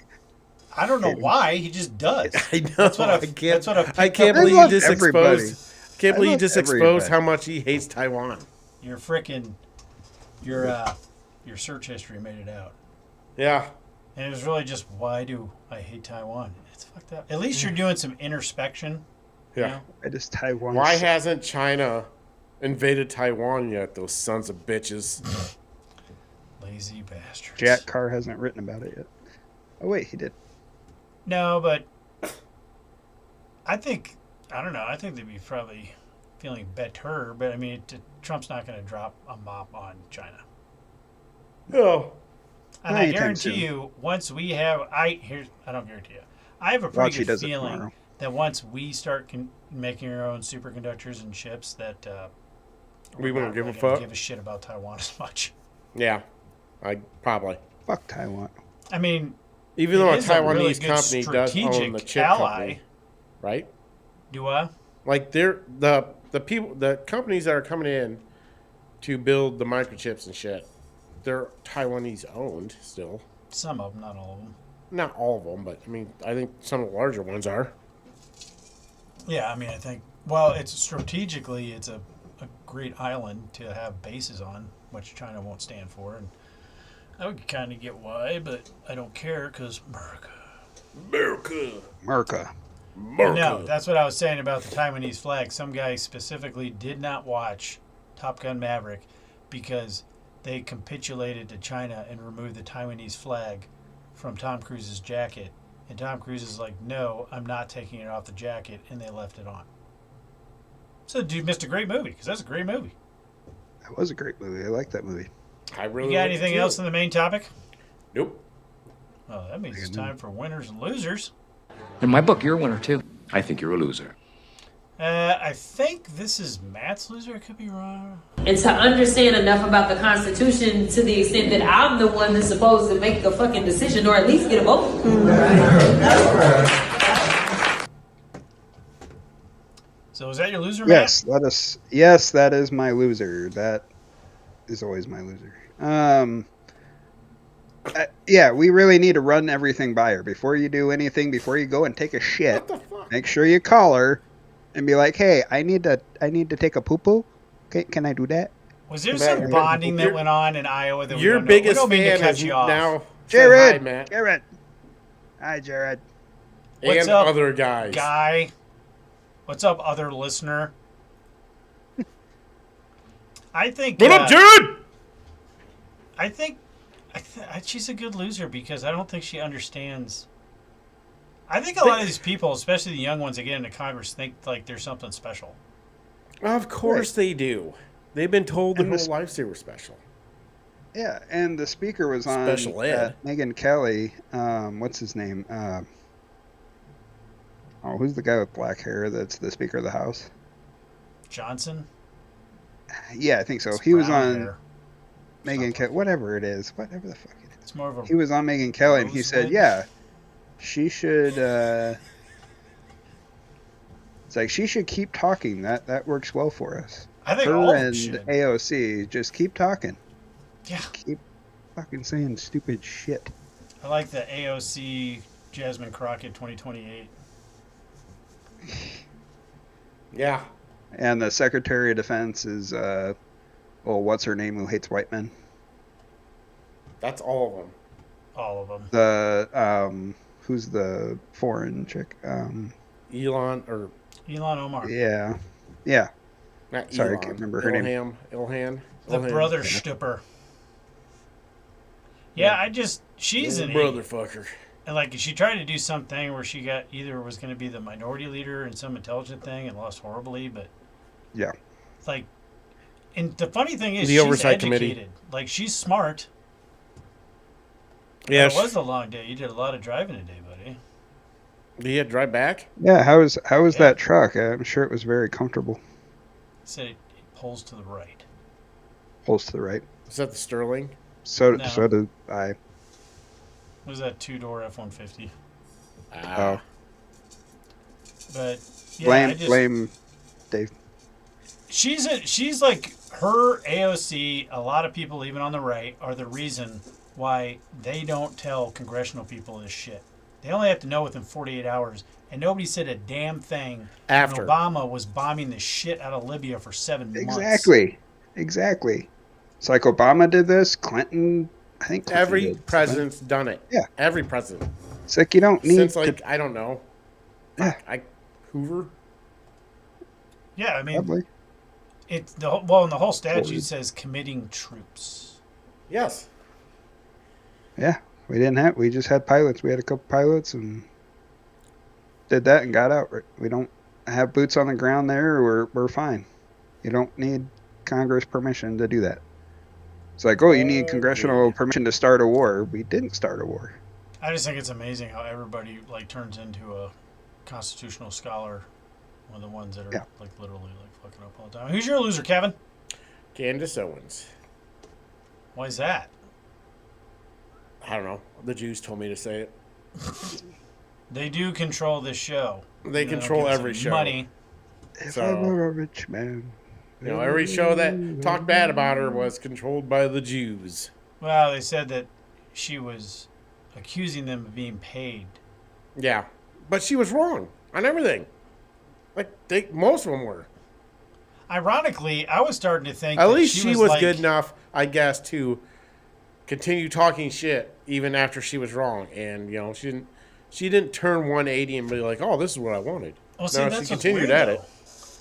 don't know why. He just does. I know. That's what I can't believe you just exposed. Can't believe you just exposed how much he hates Taiwan. Your search history made it out. Yeah. And it was really just, why do I hate Taiwan? It's fucked up. At least you're doing some introspection. Yeah. You know? It is Taiwan. Why hasn't China invaded Taiwan yet? Those sons of bitches. Lazy bastards. Jack Carr hasn't written about it yet. Oh wait, he did. No, but I don't know. I think they'd be probably feeling better. But I mean, Trump's not going to drop a mop on China. No. And I guarantee you, once we have, I don't guarantee you. I have a pretty good feeling that once we start making our own superconductors and chips, that we won't give a fuck. Give a shit about Taiwan as much. Yeah, I probably. Fuck Taiwan. I mean, even though a Taiwanese company does own the chip company, right? Do I? Like the companies that are coming in to build the microchips and shit, they're Taiwanese owned still. Some of them, not all of them. Not all of them, but I mean, I think some of the larger ones are. Yeah, I mean, I think, well, it's strategically, it's a great island to have bases on, which China won't stand for. And I would kind of get why, but I don't care because America. No, that's what I was saying about the Taiwanese flag. Some guy specifically did not watch Top Gun Maverick because they capitulated to China and removed the Taiwanese flag from Tom Cruise's jacket. And Tom Cruise is like, no, I'm not taking it off the jacket. And they left it on. So dude missed a great movie because that's a great movie. That was a great movie. I like that movie. I really. You got anything else in the main topic? Nope. Oh, that means it's time for winners and losers. In my book, you're a winner too. I think you're a loser. I think this is Matt's loser. I could be wrong. And to understand enough about the Constitution to the extent that I'm the one that's supposed to make the fucking decision or at least get a vote. So is that your loser, Matt? Yes, that is my loser. That is always my loser. Yeah, we really need to run everything by her before you do anything. Before you go and take a shit, make sure you call her and be like, "Hey, I need to take a poo poo. Can I do that?" Was there some bonding that went on in Iowa that your we don't biggest know? We don't mean fan to cut is you off. now Jared? Hi, Matt. Jared. Hi, Jared. What's and up, other guys. Guy. What's up, other listener? I think. What up, Jared? I think she's a good loser because I don't think she understands. I think a lot of these people, especially the young ones that get into Congress, think like there's something special. Of course they do. They've been told their whole lives they were special. Yeah, and the speaker was on Special ed. Megyn Kelly. What's his name? Oh, who's the guy with black hair that's the Speaker of the House? Johnson? Yeah, I think so. It's He was brown on hair. Megyn Kelly, whatever it is, whatever the fuck it is. It's more of a He was on Megyn Kelly, and he said, rosewood. yeah, she should, it's like, she should keep talking. That works well for us. I think Her all of them and should. AOC, just keep talking. Yeah. Keep fucking saying stupid shit. I like the AOC Jasmine Crockett 2028. Yeah. And the Secretary of Defense is, what's her name who hates white men? That's all of them. All of them. The, who's the foreign chick? Elon Omar. Yeah. Yeah. Not Sorry, Elon. I can't remember her name. Ilhan. The brother Stupper. Yeah, she's an idiot. brotherfucker. And like she tried to do something where she got either was going to be the minority leader in some intelligent thing and lost horribly, but yeah, it's like, and the funny thing is The she's oversight educated. committee. Like she's smart. Yeah, It was a long day. You did a lot of driving today, buddy. Did you drive back? yeah. How was that truck? I'm sure it was very comfortable. Said it pulls to the right. Pulls to the right. Is that the Sterling? So No. so did I. It was that 2-door F-150. Oh, But yeah, blame Dave. She's like her AOC. A lot of people, even on the right, are the reason why they don't tell congressional people this shit. They only have to know within 48 hours, and nobody said a damn thing After. when Obama was bombing the shit out of Libya for 7 months. Exactly. It's like Obama did this. Clinton, I think Clinton Every did. president's done it. Yeah. Every president. It's like you don't need Since to. I don't know. Yeah. Hoover. Yeah, I mean, Probably. it's and the whole statute Forward. says committing troops. Yes. Yeah, we just had pilots. We had a couple pilots and did that and got out. We don't have boots on the ground there. We're fine. You don't need Congress permission to do that. It's like, you need congressional permission to start a war. We didn't start a war. I just think it's amazing how everybody like turns into a constitutional scholar. One of the ones that are like literally like fucking up all the time. Who's your loser, Kevin? Candace Owens. Why is that? I don't know. The Jews told me to say it. They do control this show. They You know, control give us every some show. Money. If So- I were a rich man. Every show that talked bad about her was controlled by the Jews. Well, they said that she was accusing them of being paid. Yeah. But she was wrong on everything. Like, most of them were. Ironically, I was starting to think At that least she was like, good enough, I guess, to continue talking shit even after she was wrong. And, she didn't turn 180 and be like, oh, this is what I wanted. Well, see, No, that's she what's continued weird, at though. it.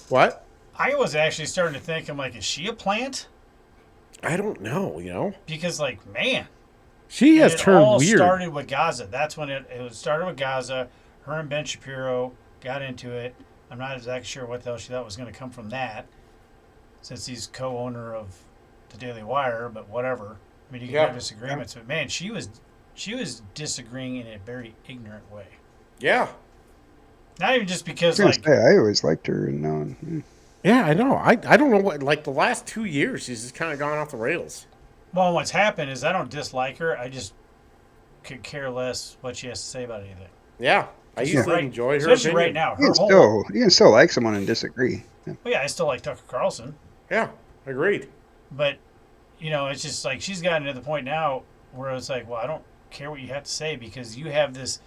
What? I was actually starting to think, I'm like, is she a plant? I don't know, Because, like, man. She has it turned all weird. started with Gaza. That's when it started with Gaza. Her and Ben Shapiro got into it. I'm not exactly sure what the hell she thought was going to come from that, since he's co-owner of the Daily Wire. But whatever. I mean, you can have disagreements, but man, she was disagreeing in a very ignorant way. Yeah. Not even just because I always liked her and no. Yeah, I know. I don't know what, like, the last 2 years, she's just kind of gone off the rails. Well, what's happened is I don't dislike her. I just could care less what she has to say about anything. Yeah. I used to enjoy her especially opinion. right now. You can still like someone and disagree. Yeah. Well, yeah, I still like Tucker Carlson. Yeah, agreed. But, it's just like she's gotten to the point now where it's like, well, I don't care what you have to say because you have this,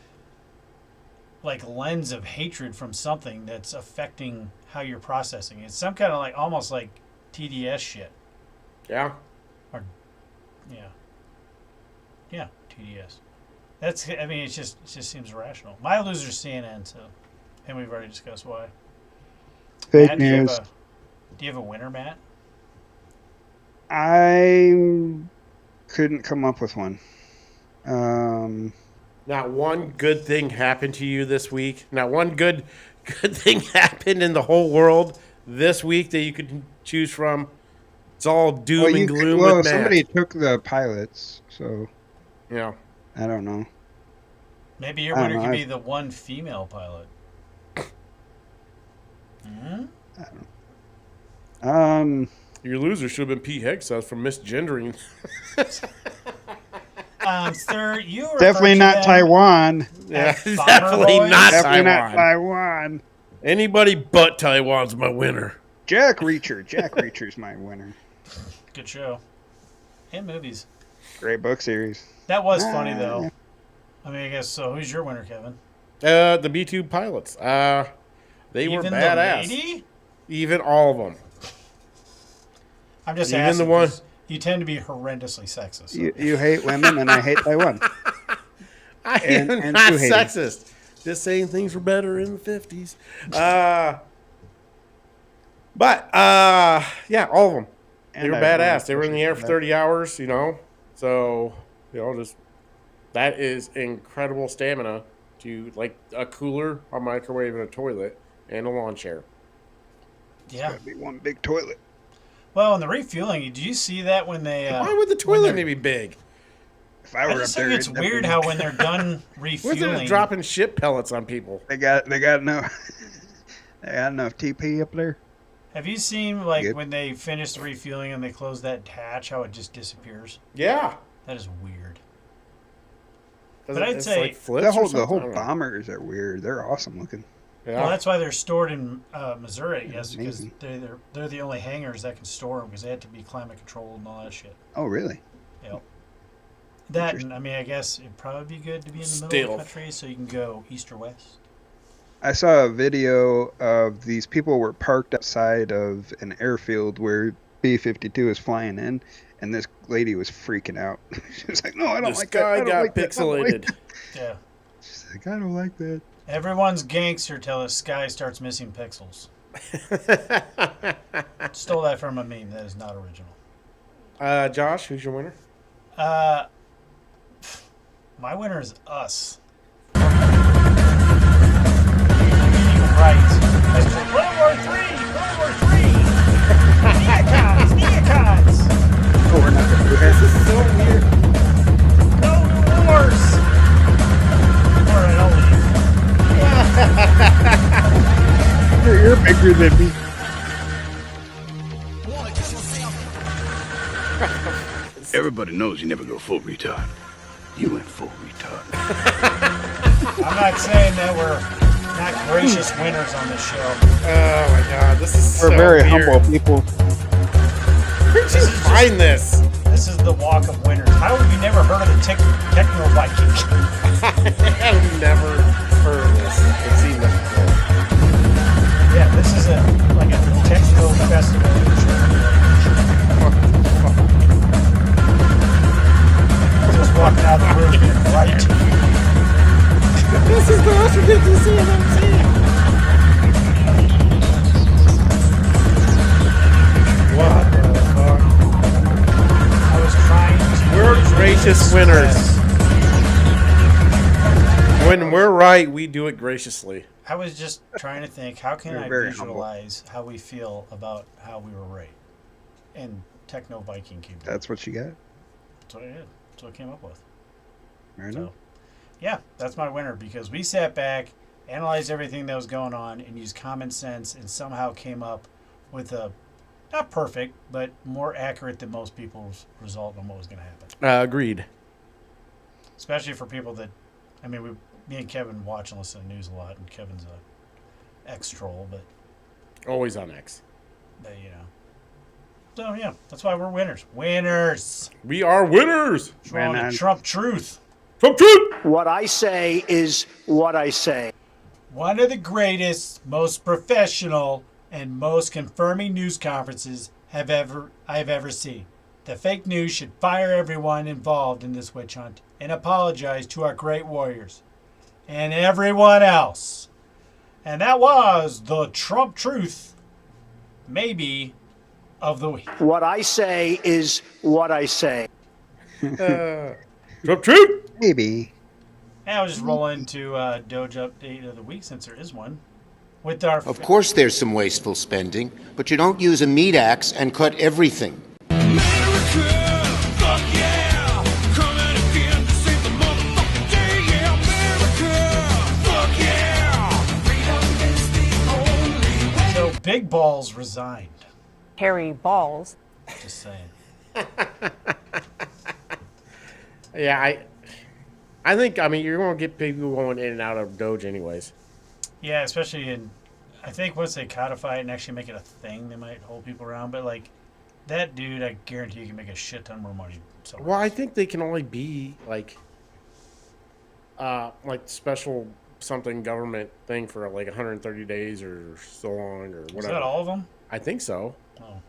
like, lens of hatred from something that's affecting how you're processing. It's some kind of, like, almost like TDS shit. Yeah. Yeah, TDS. It just seems irrational. My loser's CNN, so, and we've already discussed why. Fake Matt, news. Do you have a winner, Matt? I couldn't come up with one. Not one good thing happened to you this week. Not one good thing happened in the whole world this week that you could choose from. It's all doom and gloom with Matt. Somebody took the pilots, so yeah. I don't know. Maybe your winner could be the one female pilot. Your loser should have been Pete Hexus from misgendering. Sir, you Definitely not Taiwan. Yeah, definitely not Definitely Taiwan. not Taiwan. Anybody but Taiwan's my winner. Jack Reacher. Jack Reacher's my winner. Good show. And movies. Great book series. That was funny, though. I mean, I guess, so who's your winner, Kevin? The B-2 pilots. They were Even badass. the lady? Even all of them. I'm just Even asking. the one. You tend to be horrendously sexist. So. You hate women, and I hate Taiwan. I am not you hate him. sexist. Just saying things were better in the 50s. Yeah, all of them. They were badass. They were in the air for 30 hours, you know. So, you know, just that is incredible stamina to like a cooler, a microwave, and a toilet, and a lawn chair. Yeah. Gotta be one big toilet. Well, in the refueling, did you see that when they? Why would the toilet need to be big? If I were I just up there, think it's it'd weird definitely- how when they're done Where's refueling, it dropping shit pellets on people? They got enough. They got enough TP up there. have you seen like Yep. when they finish the refueling and they close that hatch, how it just disappears? Yeah. That is weird. Does But it- I'd it's say- like flips or The something? I whole don't know. bombers are weird. They're awesome looking. Yeah. Well, that's why they're stored in Missouri, I guess, because amazing. they're the only hangars that can store them because they had to be climate controlled and all that shit. Oh, really? Yep. That, and I mean, I guess it'd probably be good to be in the middle of Still. the country so you can go east or west. I saw a video of these people were parked outside of an airfield where B-52 is flying in, and this lady was freaking out. She was like, "No, I don't The like that. I sky don't got like that. I don't like pixelated. that." Yeah. She's like, "I don't like that." Everyone's gangster till the sky starts missing pixels. Stole that from a meme. That is not original. Josh, who's your winner? My winner is Us. Right. World War III! World War III! Neocons! Neocons! Oh, we're not gonna do this. This is so weird. No wars! Alright, I'll leave. You're bigger than me. Everybody knows you never go full retard. You went full retard. I'm not saying that we're not gracious winners on this show. Oh my god, this is We're so very weird. humble people. Where'd you find this? This is the walk of winners. How have you never heard of the Techno Viking? I've never heard of this. I've seen this before. Yeah, this is like a techno festival in Germany. Just walking out of the room and right. This is the most ridiculous thing I've ever seen. What the fuck? I was trying to. We're gracious winners. When we're right, we do it graciously. I was just trying to think, how can You're I very visualize how we feel about how we were right? And Techno Viking came. That's what you got. That's what I did. That's what I came up with. Fair enough. Yeah, that's my winner because we sat back, analyzed everything that was going on, and used common sense and somehow came up with a, not perfect, but more accurate than most people's result on what was going to happen. Agreed. Especially for people that, I mean, me and Kevin watch and listen to news a lot, and Kevin's a ex-troll, but Always on X. you know. So, yeah, that's why we're winners. Winners! We are winners! Trump truth. Trump truth! What I say is what I say. One of the greatest, most professional, and most confirming news conferences I've ever seen. The fake news should fire everyone involved in this witch hunt and apologize to our great warriors and everyone else. And that was the Trump truth, maybe, of the week. What I say is what I say. Trump truth! Maybe. And I'll just roll into Doge update of the week since there is one. With our Of course there's some wasteful spending, but you don't use a meat axe and cut everything. So Big Balls resigned. Hairy balls. Just saying. Yeah, I think, I mean, you're going to get people going in and out of Doge anyways. Yeah, especially in, I think once they codify it and actually make it a thing, they might hold people around. But like that dude, I guarantee you can make a shit ton more money. Well, I think they can only be like special something government thing for like 130 days or so long or whatever. Is that all of them? I think so. Oh.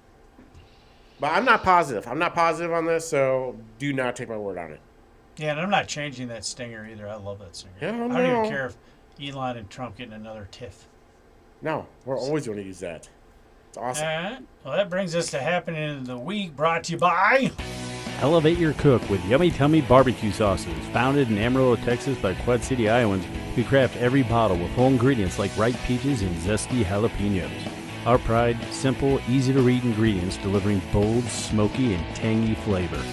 But I'm not positive. I'm not positive on this, so do not take my word on it. Yeah, and I'm not changing that stinger either. I love that stinger. Yeah, I don't even care if Elon and Trump getting another tiff. No, we're always going to use that. It's awesome. All right. Well, that brings us to Happening of the Week, brought to you by... Elevate your cook with Yummy Tummy barbecue sauces. Founded in Amarillo, Texas by Quad City Iowans, we craft every bottle with whole ingredients like ripe peaches and zesty jalapenos. Our pride, simple, easy-to-read ingredients delivering bold, smoky, and tangy flavor.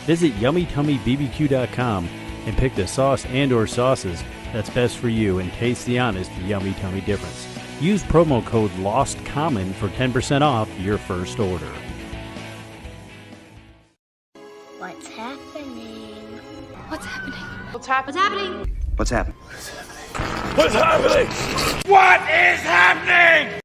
Visit YummyTummyBBQ.com and pick the sauce and or sauces that's best for you and taste the honest Yummy Tummy difference. Use promo code LOSTCOMMON for 10% off your first order. What's happening? What's happening? What's happening? What's happening? What's happening? What is happening?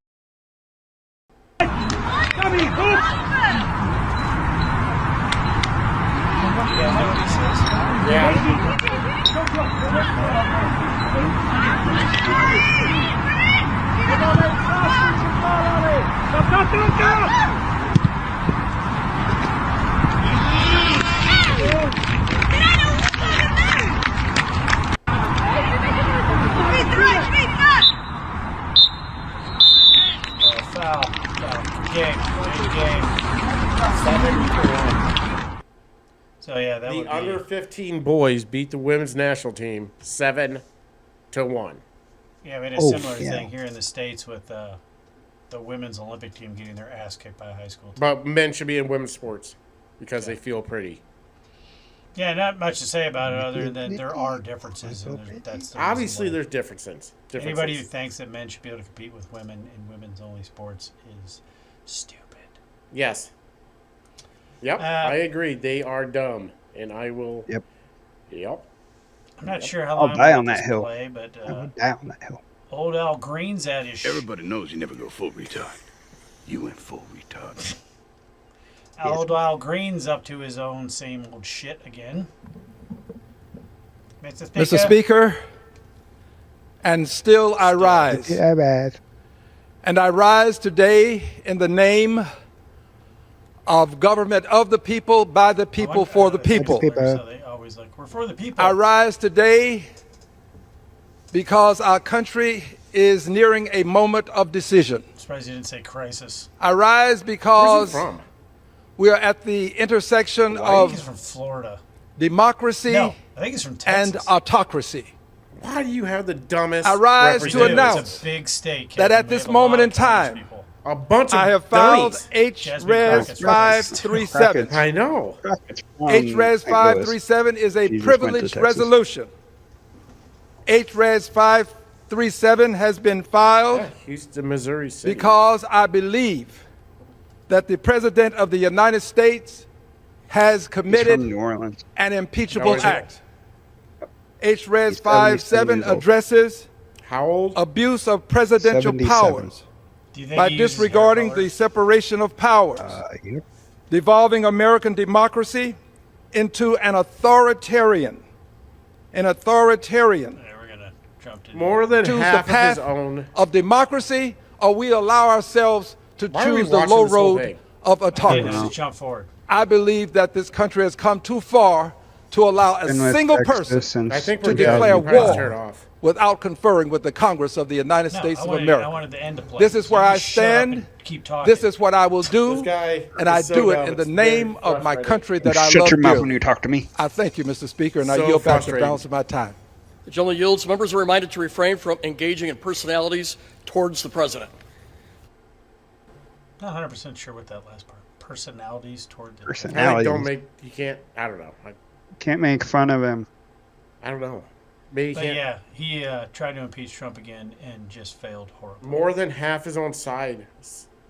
Foul. Game. So yeah, that would The be... under 15 boys beat the women's national team 7-1. Yeah, we had a similar thing here in the States with the women's Olympic team getting their ass kicked by a high school team. But men should be in women's sports because they feel pretty. Yeah, not much to say about it other than there are differences. And that's the Obviously, there's differences. Anybody who thinks that men should be able to compete with women in women's only sports is stupid. Yes. Yep, I agree. They are dumb, and I will. Yep. I'm not sure how long I'll die on that hill. play, but I'll die on that hill. old Al Green's at his. Everybody knows you never go full retard. You went full retard. Old Al Green's up to his own same old shit again. Mr. Speaker, and still I rise. Yeah, bad. And I rise today in the name of government of the people, by the people, for the people. So they always like, we're for the people. I rise today because our country is nearing a moment of decision. I'm surprised you didn't say crisis. I rise because we are at the intersection I think he's of from Florida. democracy No, I think he's from Texas. and autocracy. Why do you have the dumbest? I rise to It's announce a big state, that Kevin. at We this have a moment lot in of Congress time, people. A bunch of I have filed dummies. H-Res 537. I know. H-Res 537 is a privileged resolution. H-Res 537 has been filed Houston, Missouri City. because I believe that the President of the United States has committed New Orleans. an impeachable How is it? act. H-Res He's 77 57 years old. addresses How old? abuse of presidential 77. powers Do you think by he uses hair disregarding color? the separation of powers, devolving American democracy into an authoritarian. Yeah, we're gonna jump to More than choose the half of path his own. of democracy, or we allow ourselves to Why are we choose the watching low this whole road thing? of Okay, autocracy. let's jump forward. I believe that this country has come too far to allow a Been with single Texas person I think to we're good. declare You probably tear it war off. without conferring with the Congress of the United No, States I of wanted, America. I wanted the end to play. This is where You I shut up stand. and keep talking. This is what I will do, This guy and I is so do dumb, it in the it's very name of my frustrating. country that I Shut love your mouth when dearly. you talk to me. I thank you, Mr. Speaker, and I So yield back the frustrating. balance of my time. The gentleman yields. Members are reminded to refrain from engaging in personalities towards the president. Not 100% sure what that last part. Personalities toward the I Personalities. don't make. You can't. I don't know. Can't make fun of him. I don't know. Maybe he But can't. yeah, he tried to impeach Trump again and just failed horribly. More than half his own side,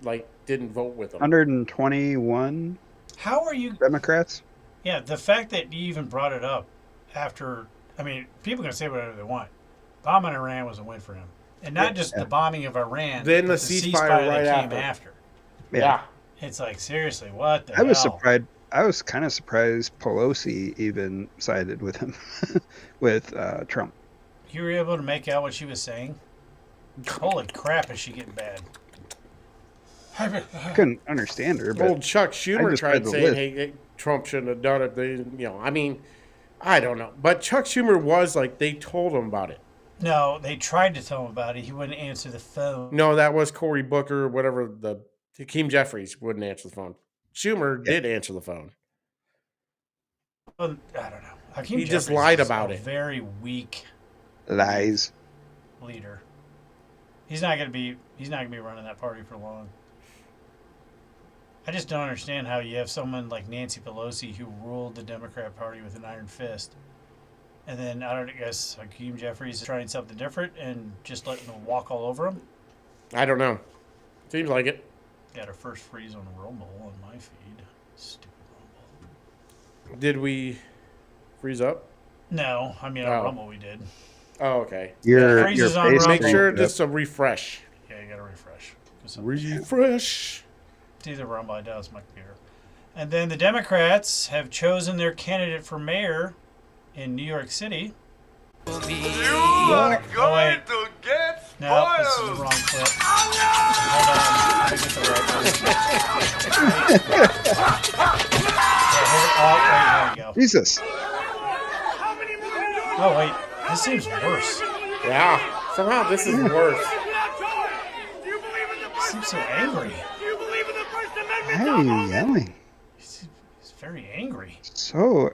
like, didn't vote with him. 121 How are you? Democrats. Yeah, the fact that you even brought it up after, I mean, people can say whatever they want. Bombing Iran was a win for him. And not just the bombing of Iran, Then but the the ceasefire ceasefire right that came after. after. Yeah. It's like, seriously, what the I was hell? surprised. I was kind of surprised Pelosi even sided with him, with Trump. You were able to make out what she was saying? Holy crap, is she getting bad? I couldn't understand her. But Old Chuck I Schumer just tried read the saying, list. hey, Trump shouldn't have done it. They, I mean, I don't know. But Chuck Schumer was like, they told him about it. No, they tried to tell him about it. He wouldn't answer the phone. No, that was Cory Booker, whatever. Hakeem Jeffries wouldn't answer the phone. Schumer did answer the phone. Well, I don't know. Hakeem He just Jeffries lied is about a it. Very weak Lies. leader. He's not gonna be running that party for long. I just don't understand how you have someone like Nancy Pelosi who ruled the Democrat Party with an iron fist, and then I don't guess Hakeem Jeffries is trying something different and just letting them walk all over him. I don't know. Seems like it. Got her first freeze on Rumble on my feed. Stupid Rumble. Did we freeze up? No, I mean on Rumble we did. Oh, okay. Freezes on Rumble. Make sure just a refresh. Yeah, you gotta refresh. Refresh. It's either Rumble, I doubt it's my computer. And then the Democrats have chosen their candidate for mayor in New York City. You are going to get spoiled. No, this is the wrong clip. Hold on, let me get the right one. Here we go. Jesus. Oh wait, this seems worse. Yeah, somehow this is worse. He seems so angry. Why are you yelling? He's very angry. So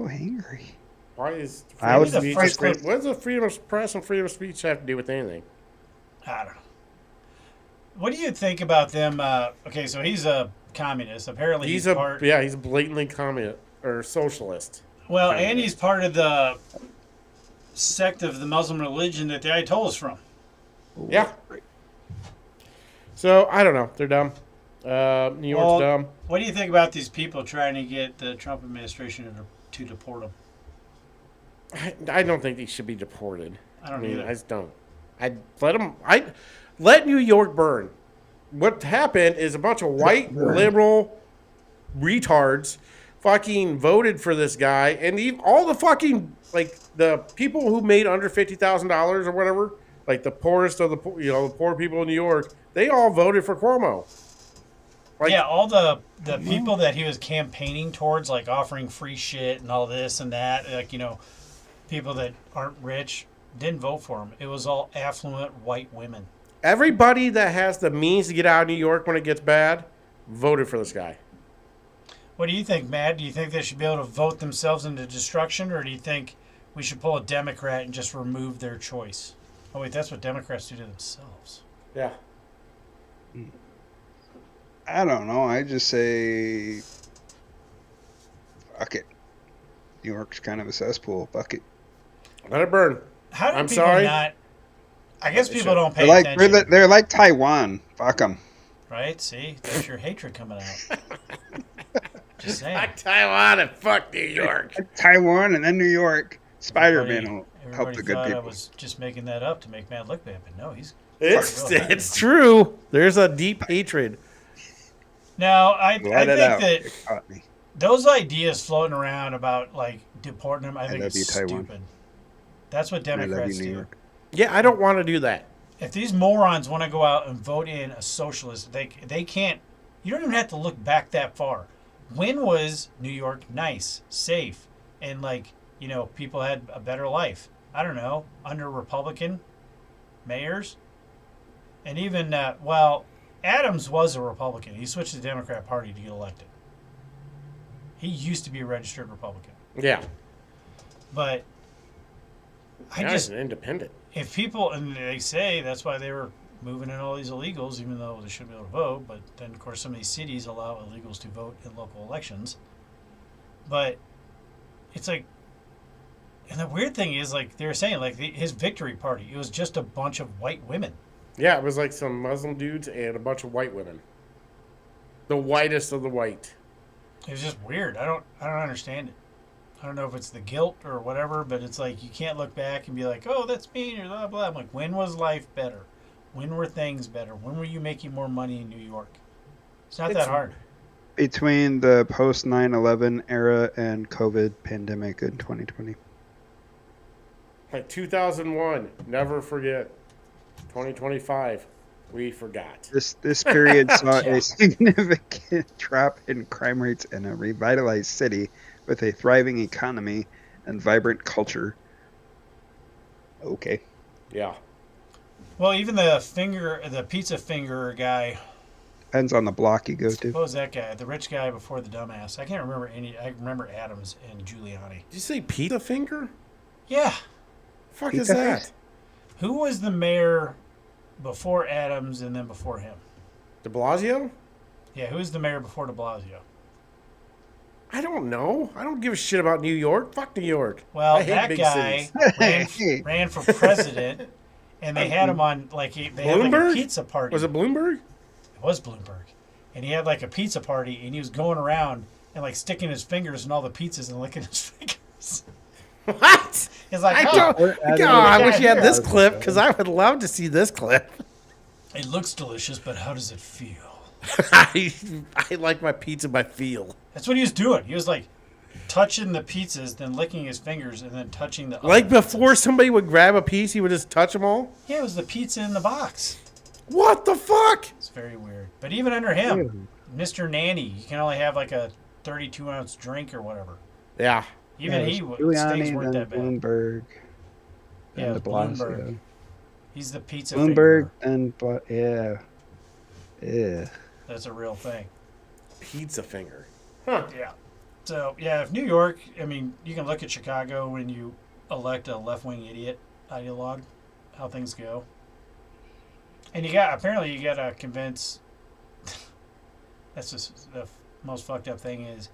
angry. Why is I was freedom of speech? What does the freedom of press and freedom of speech have to do with anything? I don't know. What do you think about them? Okay, so he's a communist. Apparently, he's part. Yeah, he's blatantly communist or socialist. Well, and he's part of the sect of the Muslim religion that the Ayatollah's from. Yeah. So I don't know. They're dumb. New York's dumb. What do you think about these people trying to get the Trump administration to deport him? I don't think they should be deported. I don't mean, either. I just don't. I'd let them. I let New York burn. What happened is a bunch of white liberal retards fucking voted for this guy, and all the fucking like the people who made under $50,000 or whatever, like the poorest of the the poor people in New York, they all voted for Cuomo. Like, yeah, all the people that he was campaigning towards, like offering free shit and all this and that, like people that aren't rich didn't vote for him. It was all affluent white women. everybody that has the means to get out of New York when it gets bad voted for this guy. What do you think, Matt? Do you think they should be able to vote themselves into destruction, or do you think we should pull a Democrat and just remove their choice? Oh, wait, that's what Democrats do to themselves. Yeah. I don't know. I just say, fuck it. New York's kind of a cesspool. Fuck it. Let it burn. How do I'm people sorry. not? I guess people don't pay They're like, attention. they're like Taiwan. Fuck them. Right? See? There's your hatred coming out. Just saying. Fuck Taiwan and fuck New York. Taiwan and then New York. Spider-Man will help Everybody the good thought I people. was just making that up to make Matt look bad, but no, he's... It's true. There's a deep hatred. Now, I think Let it out. that It caught me. those ideas floating around about, like, deporting them, I think love it's you, Taiwan. stupid. That's what I love Democrats you, New do. York. Yeah, I don't want to do that. If these morons want to go out and vote in a socialist, they can't. You don't even have to look back that far. When was New York nice, safe, and people had a better life? I don't know, under Republican mayors, and even Adams was a Republican. He switched to the Democrat Party to get elected. He used to be a registered Republican. Yeah. But Now he's an independent. if people, and they say that's why they were moving in all these illegals, even though they shouldn't be able to vote, but then of course some of these cities allow illegals to vote in local elections. But it's like, And the weird thing is, like, they were saying, like, his victory party, it was just a bunch of white women. Yeah, it was like some Muslim dudes and a bunch of white women. The whitest of the white. It was just weird. I don't understand it. I don't know if it's the guilt or whatever, but it's like you can't look back and be like, oh, that's mean or blah, blah. I'm like, when was life better? When were things better? When were you making more money in New York? It's not that hard. Between the post 9/11 era and COVID pandemic in 2020. Like 2001, never forget. 2025, we forgot. This period saw a significant drop in crime rates in a revitalized city with a thriving economy and vibrant culture. Okay. Yeah. Well, even the pizza finger guy. Depends on the block you go to. What was that guy? The rich guy before the dumbass. I can't remember any. I remember Adams and Giuliani. Did you say pizza finger? Yeah. Fuck is that? Who was the mayor before Adams and then before him? De Blasio? Yeah, who was the mayor before De Blasio? I don't know. I don't give a shit about New York. Fuck New York. Well, I hate that big guy ran for president, and they had him on they had like a pizza party. Was it Bloomberg? It was Bloomberg, and he had like a pizza party, and he was going around and like sticking his fingers in all the pizzas and licking his fingers. What? It's like, I wish you had this clip because I would love to see this clip. It looks delicious, but how does it feel? I like my pizza by feel. That's what he was doing. He was like touching the pizzas, then licking his fingers, and then touching the. Like before somebody would grab a piece, he would just touch them all? Yeah, it was the pizza in the box. What the fuck? It's very weird. But even under him, Mr. Nanny, you can only have like a 32-ounce drink or whatever. Yeah. Even things Giuliani, weren't then that bad. Bloomberg, Yeah, and De Blasio. Bloomberg. He's the pizza Bloomberg finger. and yeah. That's a real thing. Pizza finger. Huh. Yeah. So, yeah, if New York, I mean, you can look at Chicago when you elect a left-wing idiot ideologue, how things go. And apparently you got to convince, that's just the most fucked up thing is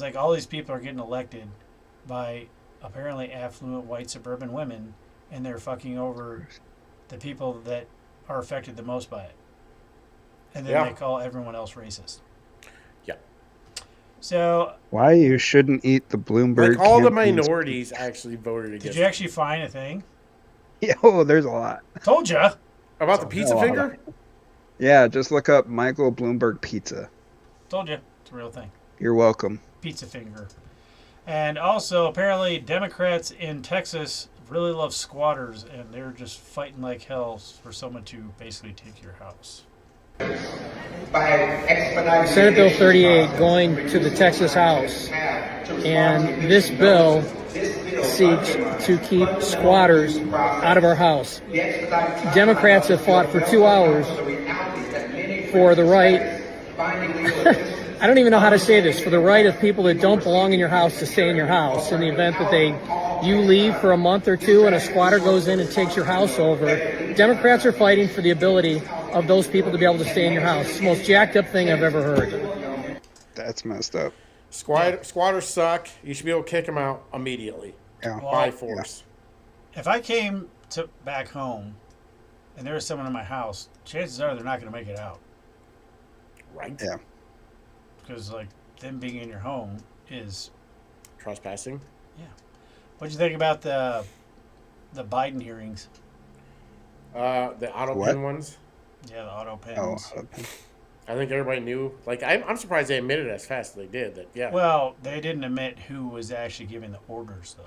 like all these people are getting elected by apparently affluent white suburban women, and they're fucking over the people that are affected the most by it. And then they call everyone else racist. Yeah. So Why you shouldn't eat the Bloomberg? Like all the campaign minorities actually voted against. Did you actually find a thing? Yeah, oh, there's a lot. Told ya. About the pizza finger? Yeah, just look up Michael Bloomberg pizza. Told you. It's a real thing. You're welcome. Pizza finger. And also, apparently, Democrats in Texas really love squatters, and they're just fighting like hell for someone to basically take your house. Senate Bill 38 going to the Texas House, and this bill seeks to keep squatters out of our house. Democrats have fought for 2 hours for the right, I don't even know how to say this, for the right of people that don't belong in your house to stay in your house. In the event that you leave for a month or two and a squatter goes in and takes your house over, Democrats are fighting for the ability of those people to be able to stay in your house. It's the most jacked up thing I've ever heard. That's messed up. Squatters suck. You should be able to kick them out immediately. Yeah. By force. If I came to back home and there was someone in my house, chances are they're not going to make it out. Right. Yeah. Because, like, them being in your home is... Trespassing? Yeah. What'd you think about the Biden hearings? The auto pen ones? Yeah, the auto pens. Oh, I think everybody knew. Like, I'm surprised they admitted as fast as they did. That yeah. Well, they didn't admit who was actually giving the orders, though.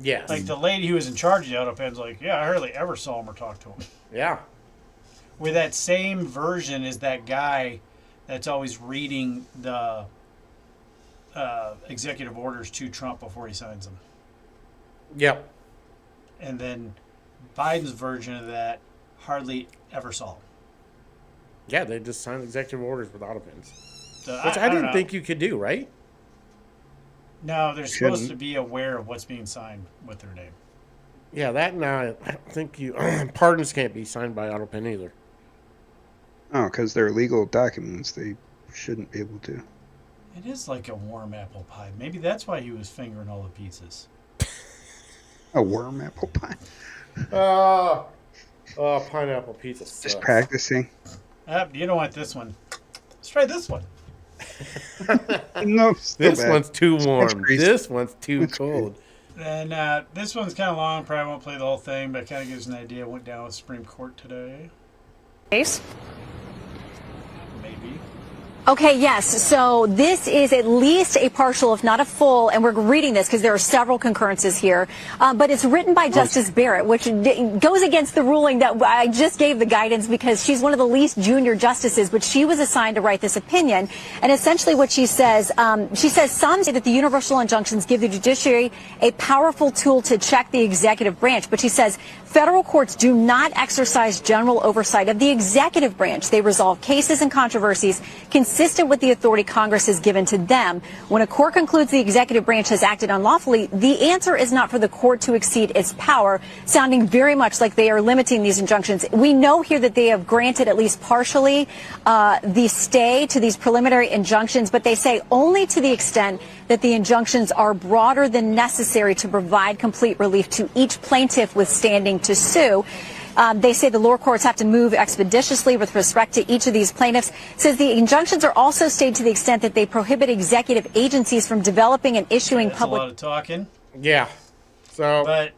Yes. Like, the lady who was in charge of the auto pens, like, yeah, I hardly ever saw him or talked to him. Yeah. With that same version is that guy that's always reading the executive orders to Trump before he signs them. Yep. And then Biden's version of that hardly ever saw him. Yeah, they just signed executive orders with auto pens. So Which I didn't think you could do, right? No, they're supposed to be aware of what's being signed with their name. Yeah, that and I don't think you... pardons can't be signed by auto pen either. Oh, because they're legal documents. They shouldn't be able to. It is like a warm apple pie. Maybe that's why he was fingering all the pizzas. A worm apple pie. Oh, pineapple pizza sucks. Just practicing. You don't want this one. Let's try this one. No, this bad. one's too warm. Crazy. This one's too cold. And this one's kind of long. Probably won't play the whole thing, but it kind of gives an idea of what went down with Supreme Court today. Case? Maybe. Okay, yes. So this is at least a partial, if not a full, and we're reading this because there are several concurrences here, but it's written by Justice Barrett, which goes against the ruling that I just gave the guidance because she's one of the least junior justices, but she was assigned to write this opinion. And essentially what she says some say that the universal injunctions give the judiciary a powerful tool to check the executive branch, but she says federal courts do not exercise general oversight of the executive branch. They resolve cases and controversies consistent with the authority Congress has given to them. When a court concludes the executive branch has acted unlawfully, the answer is not for the court to exceed its power, sounding very much like they are limiting these injunctions. We know here that they have granted at least partially the stay to these preliminary injunctions, but they say only to the extent that the injunctions are broader than necessary to provide complete relief to each plaintiff withstanding to sue. They say the lower courts have to move expeditiously with respect to each of these plaintiffs. It says the injunctions are also stayed to the extent that they prohibit executive agencies from developing and issuing public. A lot of talking. Yeah. So. But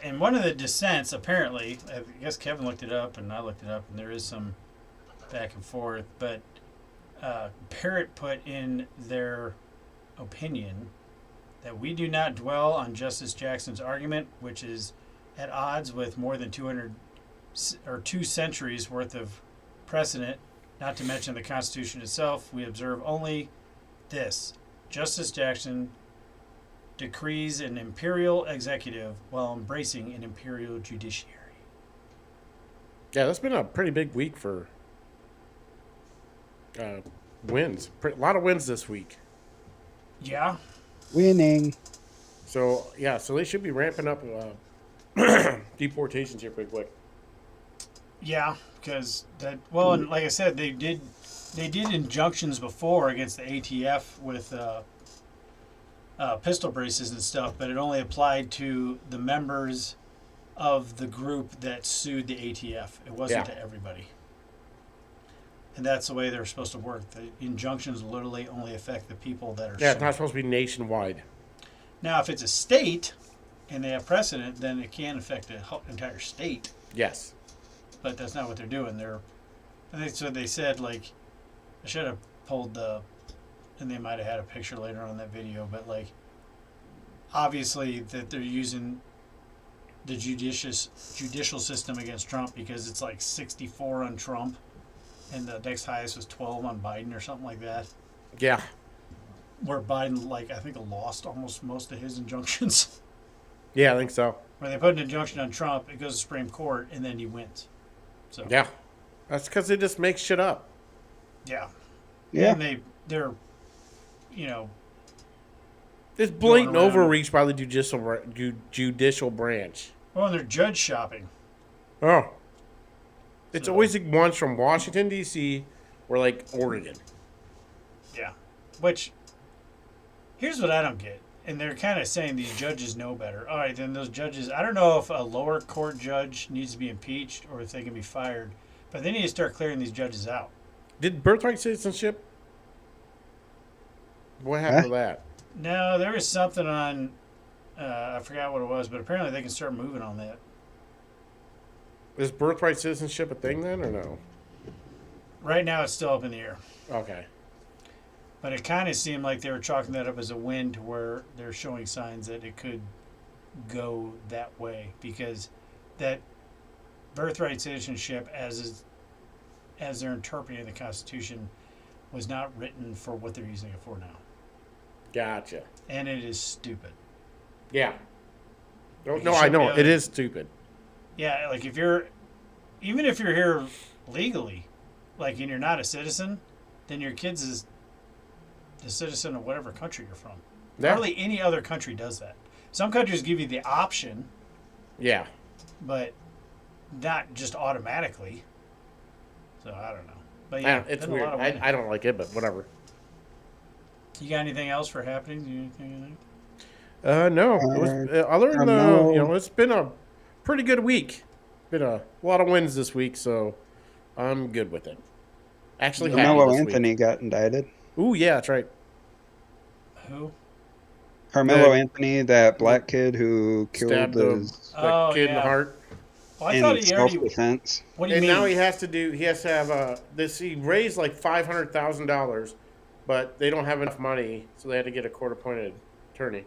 in one of the dissents, apparently, I guess Kevin looked it up and I looked it up, and there is some back and forth. But Barrett put in their opinion that we do not dwell on Justice Jackson's argument, which is at odds with more than 2 centuries worth of precedent, not to mention the Constitution itself. We observe only this: Justice Jackson decrees an imperial executive while embracing an imperial judiciary. Yeah, that's been a pretty big week for wins. A lot of wins this week. Yeah. Winning. So, yeah, so they should be ramping up deportations here pretty quick. Yeah, because that, well, and like I said, they did injunctions before against the ATF with pistol braces and stuff, but it only applied to the members of the group that sued the ATF. It wasn't to everybody. And that's the way they're supposed to work. The injunctions literally only affect the people that are Yeah, it's not supposed to be nationwide. Now, if it's a state and they have precedent, then it can affect the entire state. Yes. But that's not what they're doing. I think so they said, like, I should have pulled and they might have had a picture later on in that video, but, like, obviously that they're using the judicial system against Trump because it's like 64 on Trump. And the next highest was 12 on Biden or something like that. Yeah. Where Biden, like, I think lost almost most of his injunctions. Yeah, I think so. When they put an injunction on Trump, it goes to Supreme Court, and then he wins. So yeah. That's because they just make shit up. Yeah. Yeah. And they're, you know. It's blatant overreach by the judicial branch. Well, and they're judge shopping. Oh. It's always like ones from Washington, D.C. or like Oregon. Yeah. Which, here's what I don't get. And they're kind of saying these judges know better. All right, then those judges, I don't know if a lower court judge needs to be impeached or if they can be fired, but they need to start clearing these judges out. Did birthright citizenship? What happened to that? No, there was something on, I forgot what it was, but apparently they can start moving on that. Is birthright citizenship a thing then, or no? Right now, it's still up in the air. Okay. But it kind of seemed like they were chalking that up as a win to where they're showing signs that it could go that way because that birthright citizenship, as they're interpreting the Constitution, was not written for what they're using it for now. Gotcha. And it is stupid. Yeah. No, I know. It is stupid. Yeah, like even if you're here legally, like, and you're not a citizen, then your kid's is the citizen of whatever country you're from. Yeah. Hardly any other country does that. Some countries give you the option. Yeah. But not just automatically. So I don't know. But yeah, it's weird. I don't like it, but whatever. You got anything else for happening? No. It was other than it's been a pretty good week. Been a lot of wins this week, so I'm good with it. Actually, Carmelo happy this Anthony week. got indicted. Ooh, yeah, that's right. Who? Carmelo Anthony, that black kid who killed Stabbed the kid in the heart. Well, I thought in he already. self-defense. What do you And mean? now he has to have this. He raised like $500,000, but they don't have enough money, so they had to get a court-appointed attorney.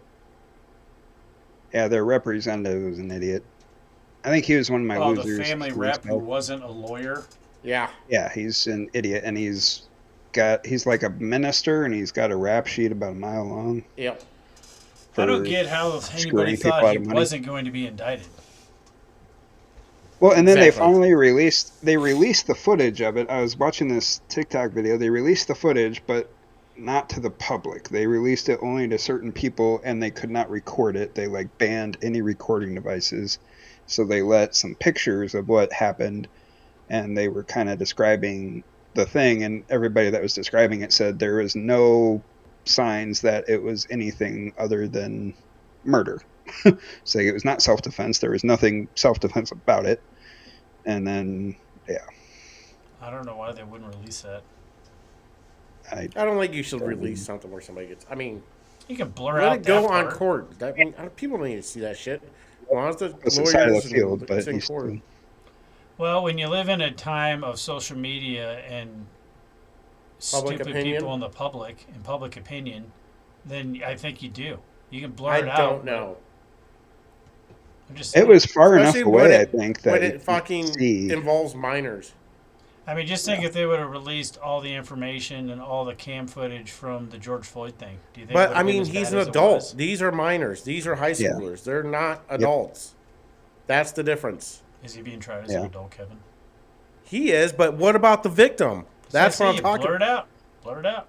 Yeah, their representative was an idiot. I think he was one of my losers. The family rep who wasn't a lawyer. Yeah. Yeah, he's an idiot, and he's like a minister, and he's got a rap sheet about a mile long. Yep. I don't get how anybody thought he wasn't going to be indicted. Well, and then they finally released the footage of it. I was watching this TikTok video. They released the footage, but not to the public. They released it only to certain people, and they could not record it. They like banned any recording devices. So they let some pictures of what happened, and they were kind of describing the thing, and everybody that was describing it said there was no signs that it was anything other than murder. So it was not self-defense. There was nothing self-defense about it. And then, yeah. I don't know why they wouldn't release that. I don't think you should release something where somebody gets. I mean, you can blur let out it go that on part. court. That mean, people don't need to see that shit. As long as the It's lawyers side of the and field, but it's in he's court. still- Well, when you live in a time of social media and Public stupid opinion? people in the public and public opinion, then I think you do. You can blur I it out. don't know. I'm just It was far enough Especially when away, I it- think, that when you it could fucking see. involves minors. I mean, just think if they would have released all the information and all the cam footage from the George Floyd thing. Do you think? it But would I have been mean, as he's bad an as it adult. was? These are minors. These are high Yeah. schoolers. They're not adults. That's the difference. Is he being tried as Yeah. an adult, Kevin? He is, but what about the victim? That's what I'm talking Blur about. it out. Blur it out.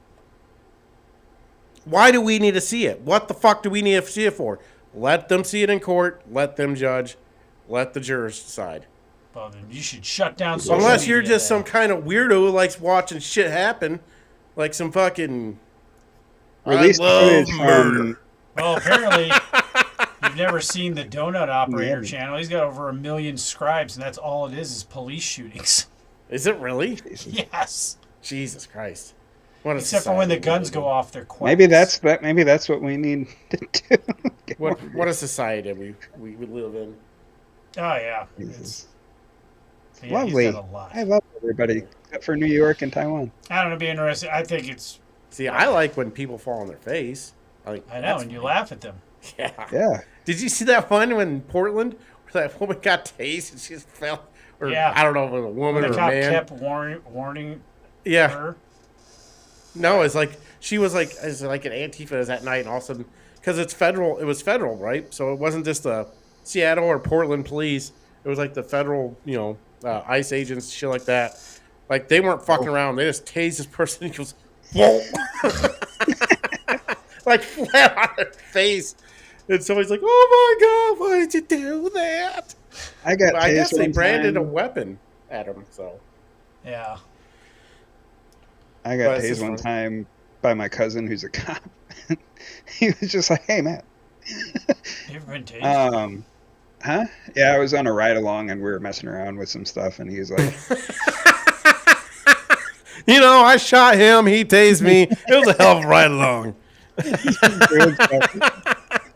Why do we need to see it? What the fuck do we need to see it for? Let them see it in court. Let them judge. Let the jurors decide. Well, then you should shut down social Unless you're media just then. some kind of weirdo who likes watching shit happen, like some fucking. Release I the love footage murder. from Well, apparently, you've never seen the Donut Operator channel. He's got over 1 million subscribes, and that's all it is police shootings. Is it really? Yes. Jesus Christ. What a Except for when the society we guns live go in. off, they're quiet. Maybe that's what we need to do. What a society we live in. Oh, yeah. Jesus. Yeah, Lovely. He's done a lot. I love everybody except for New York and Taiwan. I don't know, be interesting. I think it's. See, I like when people fall on their face. I know, that's and you funny. laugh at them. Yeah. Yeah. Did you see that one when in Portland where that woman got tased and she just fell? Or Yeah. I don't know if it was a woman The or a cop man. kept warning Yeah. her. No, it's like she was like an Antifa that night, and all of a sudden, because it's federal, it was federal, right? So it wasn't just the Seattle or Portland police. It was like the federal, ICE agents, shit like that. Like they weren't fucking around. They just tased this person. And he goes, whoa, like flat on their face. And somebody's like, "Oh my god, why did you do that?" I got But I guess tased they one branded a time. weapon at him. So Yeah. I But got it's tased just one funny. time by my cousin who's a cop. He was just like, "Hey, Matt." You ever been tased? Huh? Yeah, I was on a ride along and we were messing around with some stuff, and he was like, I shot him. He tased me. It was a hell of a ride along.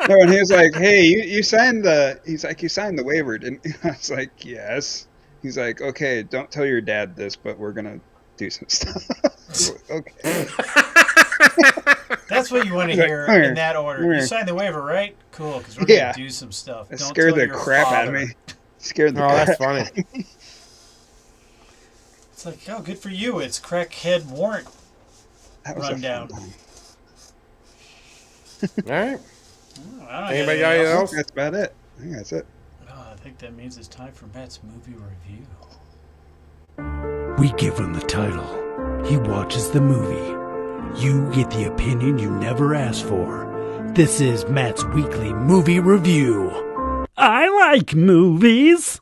No, and he was like, "Hey, you signed the." He's like, "You signed the waiver, didn't you?" I was like, "Yes." He's like, "Okay, don't tell your dad this, but we're gonna do some stuff." Okay. That's what you want to He's like, hear "Come here, in that order. come You here." signed the waiver, right? Cool, because we're Yeah. going to do some stuff. It Don't scared tell the your crap out of father. me. Scared the Oh, crap that's out funny. of me. It's like, oh, good for you. It's crackhead warrant That was a rundown. fun time. All right. I don't Anybody got got anything else? That's about it. I think that's it. Oh, I think that means it's time for Matt's movie review. We give him the title. He watches the movie. You get the opinion you never asked for. This is Matt's weekly movie review. I like movies.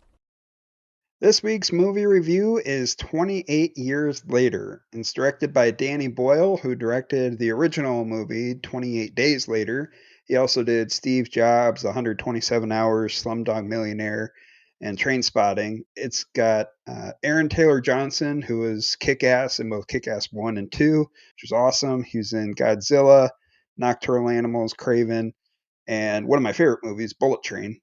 This week's movie review is 28 Years Later. It's directed by Danny Boyle, who directed the original movie 28 Days Later. He also did Steve Jobs, 127 Hours, Slumdog Millionaire, and Trainspotting. It's got Aaron Taylor Johnson, who was Kick-Ass in both Kick-Ass 1 and 2, which was awesome. He was in Godzilla, Nocturnal Animals, Craven, and one of my favorite movies, Bullet Train.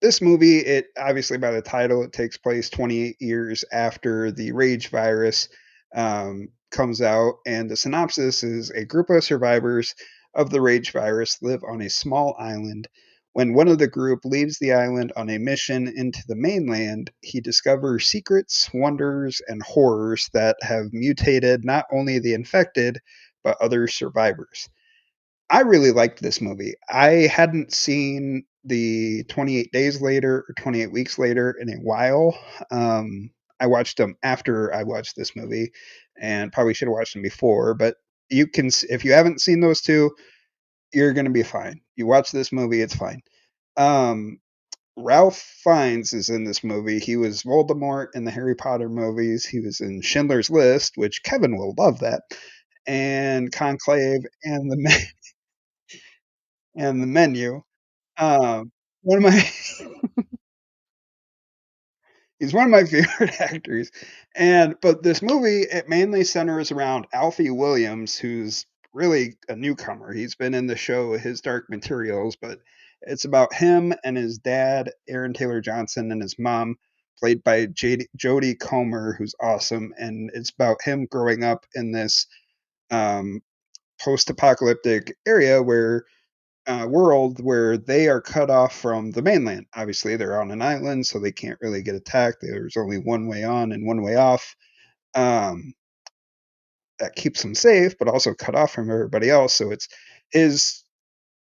This movie, it obviously by the title, it takes place 28 years after the Rage virus comes out, and the synopsis is a group of survivors of the Rage virus live on a small island. When one of the group leaves the island on a mission into the mainland, he discovers secrets, wonders, and horrors that have mutated not only the infected, but other survivors. I really liked this movie. I hadn't seen the 28 Days Later or 28 Weeks Later in a while. I watched them after I watched this movie, and probably should have watched them before. But you can, if you haven't seen those two, you're going to be fine. You watch this movie, it's fine. Ralph Fiennes is in this movie. He was Voldemort in the Harry Potter movies. He was in Schindler's List, which Kevin will love that, and Conclave, and the Menu. One of my he's one of my favorite actors. But this movie, it mainly centers around Alfie Williams, who's really a newcomer. He's been in the show His Dark Materials, but it's about him and his dad, Aaron Taylor Johnson, and his mom, played by Jodie Comer, who's awesome. And it's about him growing up in this post-apocalyptic area world where they are cut off from the mainland. Obviously, they're on an island, so they can't really get attacked. There's only one way on and one way off. That keeps them safe, but also cut off from everybody else. So it's his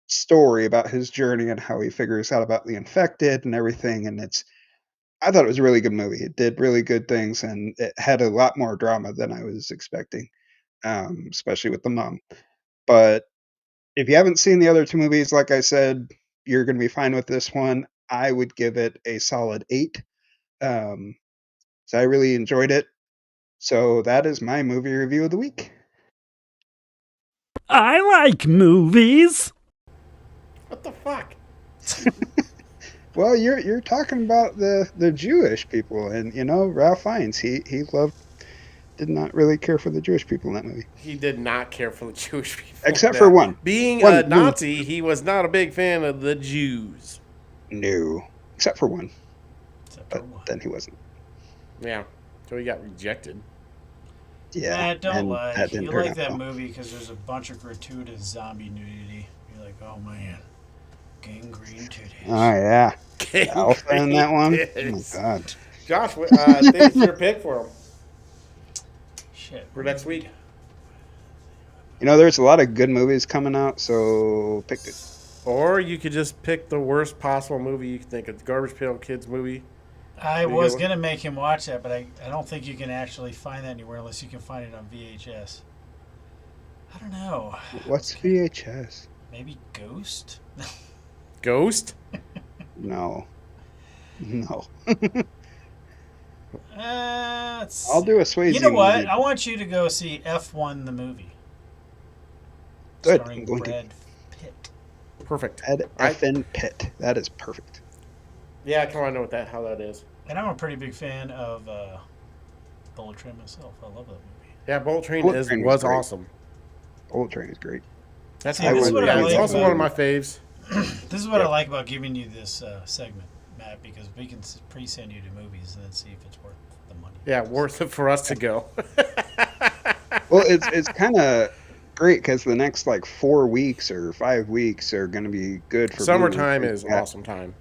story about his journey and how he figures out about the infected and everything. And I thought it was a really good movie. It did really good things, and it had a lot more drama than I was expecting, especially with the mom. But if you haven't seen the other two movies, like I said, you're going to be fine with this one. I would give it a solid 8. So I really enjoyed it. So that is my movie review of the week. I like movies. What the fuck? Well, you're talking about the Jewish people, and Ralph Fiennes. He did not really care for the Jewish people in that movie. He did not care for the Jewish people. Except for one. Being one a Nazi, he was not a big fan of the Jews. No. Except for one. Then he wasn't. Yeah. So he got rejected. Yeah. Don't lie. You like that movie because there's a bunch of gratuitous zombie nudity. You're like, oh man. Gangrene titties. Oh, yeah. Alpha in that one? Titties. Oh, my God. Josh, I think it's your pick for him. Shit. For next week. There's a lot of good movies coming out, so pick it. Or you could just pick the worst possible movie you could think of. Garbage Pail Kids movie. I was going to make him watch that, but I don't think you can actually find that anywhere unless you can find it on VHS. I don't know. What's VHS? Maybe Ghost? Ghost? No. I'll do a Swayze. You know what? movie. I want you to go see F1 the movie. Good. Starring I'm going Brad Pitt. Perfect. Ed Effin Pitt. That is perfect. Yeah, I kind of know how that is. And I'm a pretty big fan of Bullet Train myself. I love that movie. Yeah, Bullet Train Bullet Train was great. awesome. Bullet Train is great. That's it's also one of my faves. This is what I like about giving you this segment, Matt, because we can pre-send you to movies and then see if it's worth the money. Yeah, worth it for us to go. Well, it's kind of great because the next 4 weeks or 5 weeks are going to be good for Summertime movies. is awesome time.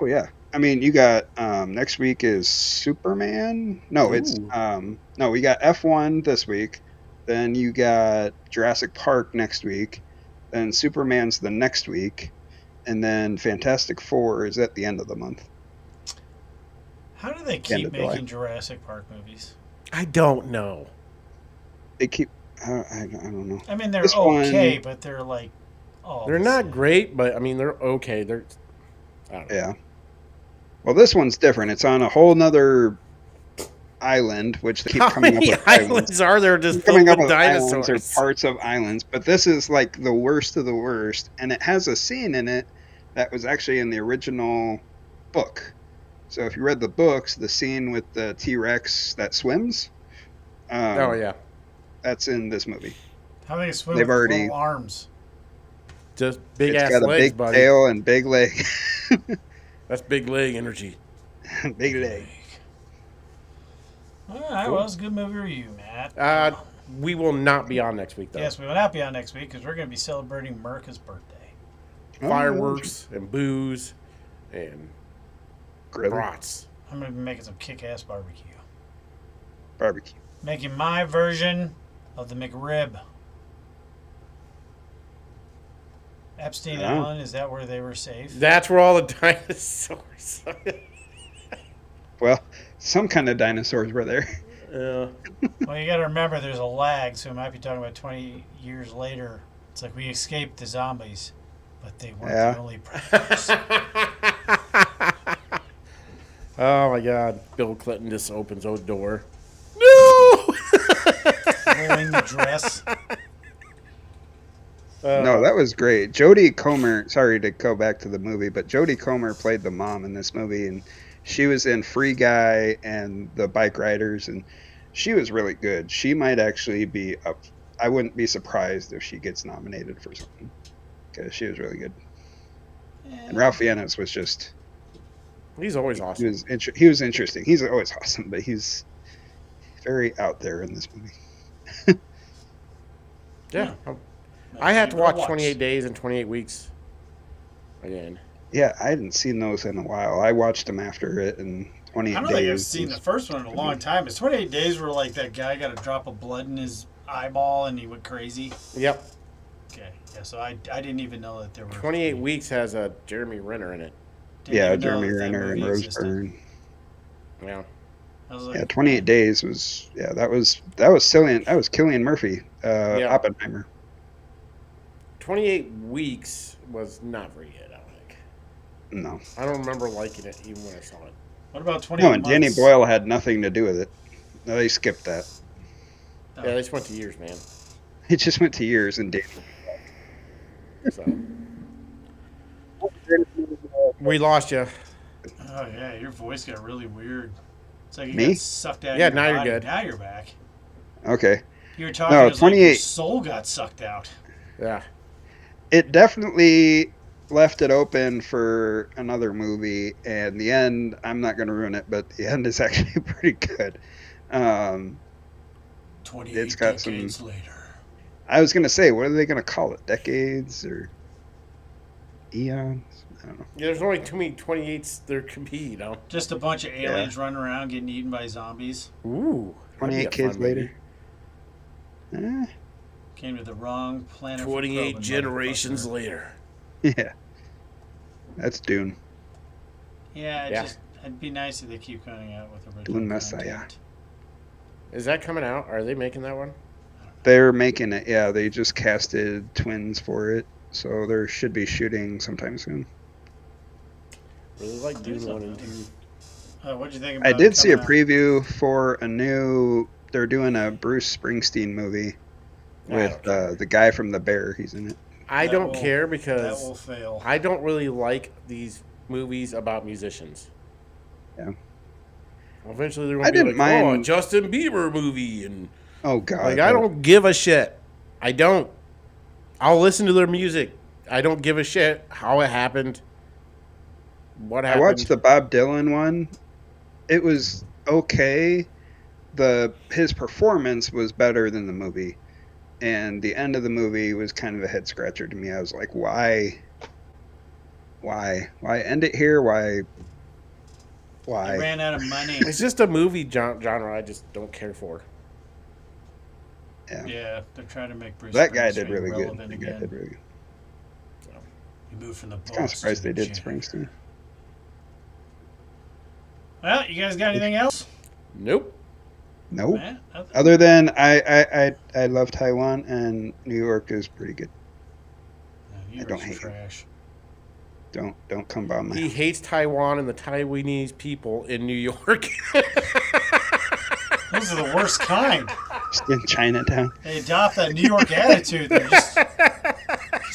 Oh yeah, I mean you got next week is Superman. No, it's no, we got F1 this week. Then you got Jurassic Park next week. Then Superman's the next week, and then Fantastic Four is at the end of the month. How do they keep making Jurassic Park movies? I don't know. They keep. I don't know. I mean, they're okay, but they're like. They're not great, but I mean, they're okay. I don't know. Yeah. Well, this one's different. It's on a whole nother island, which they keep How coming up many with islands are there just Keep coming filled up with with islands or dinosaurs? parts of islands, but this is like the worst of the worst, and it has a scene in it that was actually in the original book. So if you read the books, the scene with the T-Rex that swims, Oh yeah, that's in this movie. How they swim They've with already little arms? just big it's ass got a legs, big buddy. tail and big leg. That's big leg energy. Big leg. All right, well, it's a good movie review, Matt. We will not be on next week though. Yes, we will not be on next week because we're going to be celebrating Merca's birthday. Fireworks and booze and brats. I'm going to be making some kick-ass barbecue. Barbecue. Making my version of the McRib. Epstein Island, is that where they were safe? That's where all the dinosaurs are. Well, some kind of dinosaurs were there. Yeah. Well, you got to remember there's a lag, so we might be talking about 20 years later. It's like we escaped the zombies, but they weren't the only predators. Oh my God! Bill Clinton just opens a door. No! Wearing the dress. No, that was great. Jodie Comer, sorry to go back to the movie, but Jodie Comer played the mom in this movie, and she was in Free Guy and The Bike Riders, and she was really good. She might actually be up. I wouldn't be surprised if she gets nominated for something, because she was really good. And Ralph Fiennes was just... He's always awesome. He was interesting. He's always awesome, but he's very out there in this movie. Yeah. I had to watch 28 Days and 28 Weeks again. Yeah, I hadn't seen those in a while. I watched them after it, and 28 Days. I don't think I've seen the first one in a long time. It's 28 Days where like that guy got a drop of blood in his eyeball and he went crazy. Yep. Okay. Yeah, so I didn't even know that there were 28 Weeks has a Jeremy Renner in it. Yeah, Jeremy Renner and Rose Byrne. Yeah. Yeah, 28 Days was that was Cillian, that was Cillian Murphy, Oppenheimer. 28 Weeks was not very good, I don't think. No. I don't remember liking it even when I saw it. What about 28 No, and months? Danny Boyle had nothing to do with it. No, they skipped that. Yeah, they just went to years, man. It just went to years and Danny. So. We lost you. Oh yeah, your voice got really weird. It's like you Me? got sucked out. Yeah, of your now you're body. good. Now you're back. Okay. You were talking No, as like 28. your soul got sucked out. Yeah. It definitely left it open for another movie, and the end, I'm not going to ruin it, but the end is actually pretty good. 28 it's got decades some, later. I was going to say, what are they going to call it? Decades or eons? I don't know. Yeah, there's only too many 28s there could be, you know. Just a bunch of aliens running around getting eaten by zombies. Ooh. 28 kids later. Came to the wrong planet. 28 generations later. Yeah. That's Dune. Yeah, it'd be nice if they keep coming out with original Dune Messiah. content. Is that coming out? Are they making that one? They're making it, yeah. They just casted twins for it, so there should be shooting sometime soon. Really like Dune 1 and 2. What'd you think about I did see a coming out? preview for a new... They're doing a Bruce Springsteen movie with the guy from The Bear. He's in it. I don't care That because will fail. I don't really like these movies about musicians. Yeah. Eventually they're I going to be didn't like, mind- a Justin Bieber movie. And Oh, God. like, I don't give a shit. I don't. I'll listen to their music. I don't give a shit how it happened. What I happened. watched the Bob Dylan one. It was okay. His performance was better than the movie. And the end of the movie was kind of a head scratcher to me. I was like, why? Why end it here? Why? They ran out of money. It's just a movie genre I just don't care for. Yeah, they're trying to make Bruce That guy did Springsteen really good. relevant That guy again. did really good. He moved from the I'm kind of boss surprised to they the did janitor. Springsteen. Well, you guys got anything else? Nope. Nope. Matt? Other than I love Taiwan, and New York is pretty good. No, I don't hate trash. Don't come by my He hates Taiwan and the Taiwanese people in New York. Those are the worst kind. Just in Chinatown. They adopt that New York attitude. They're just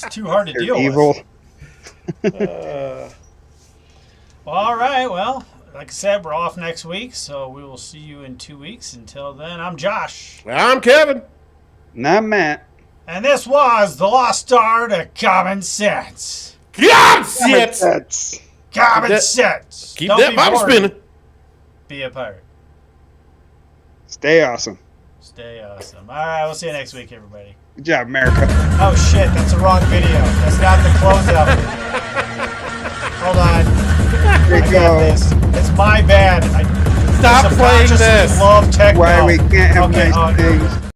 too hard to deal evil. with. Well, all right. Well, like I said, we're off next week, so we will see you in 2 weeks. Until then, I'm Josh. I'm Kevin. And I'm Matt. And this was the Lost Art of Common Sense. Common sense. Common sense. Keep Don't that be bottle bored. spinning. Be a pirate. Stay awesome. Stay awesome. All right, we'll see you next week, everybody. Good job, America. Oh shit, that's the wrong video. That's not the closeout. Hold on. Here I got this. It's my bad. Stop playing this. Love techno. Why we can't have Okay, nice things.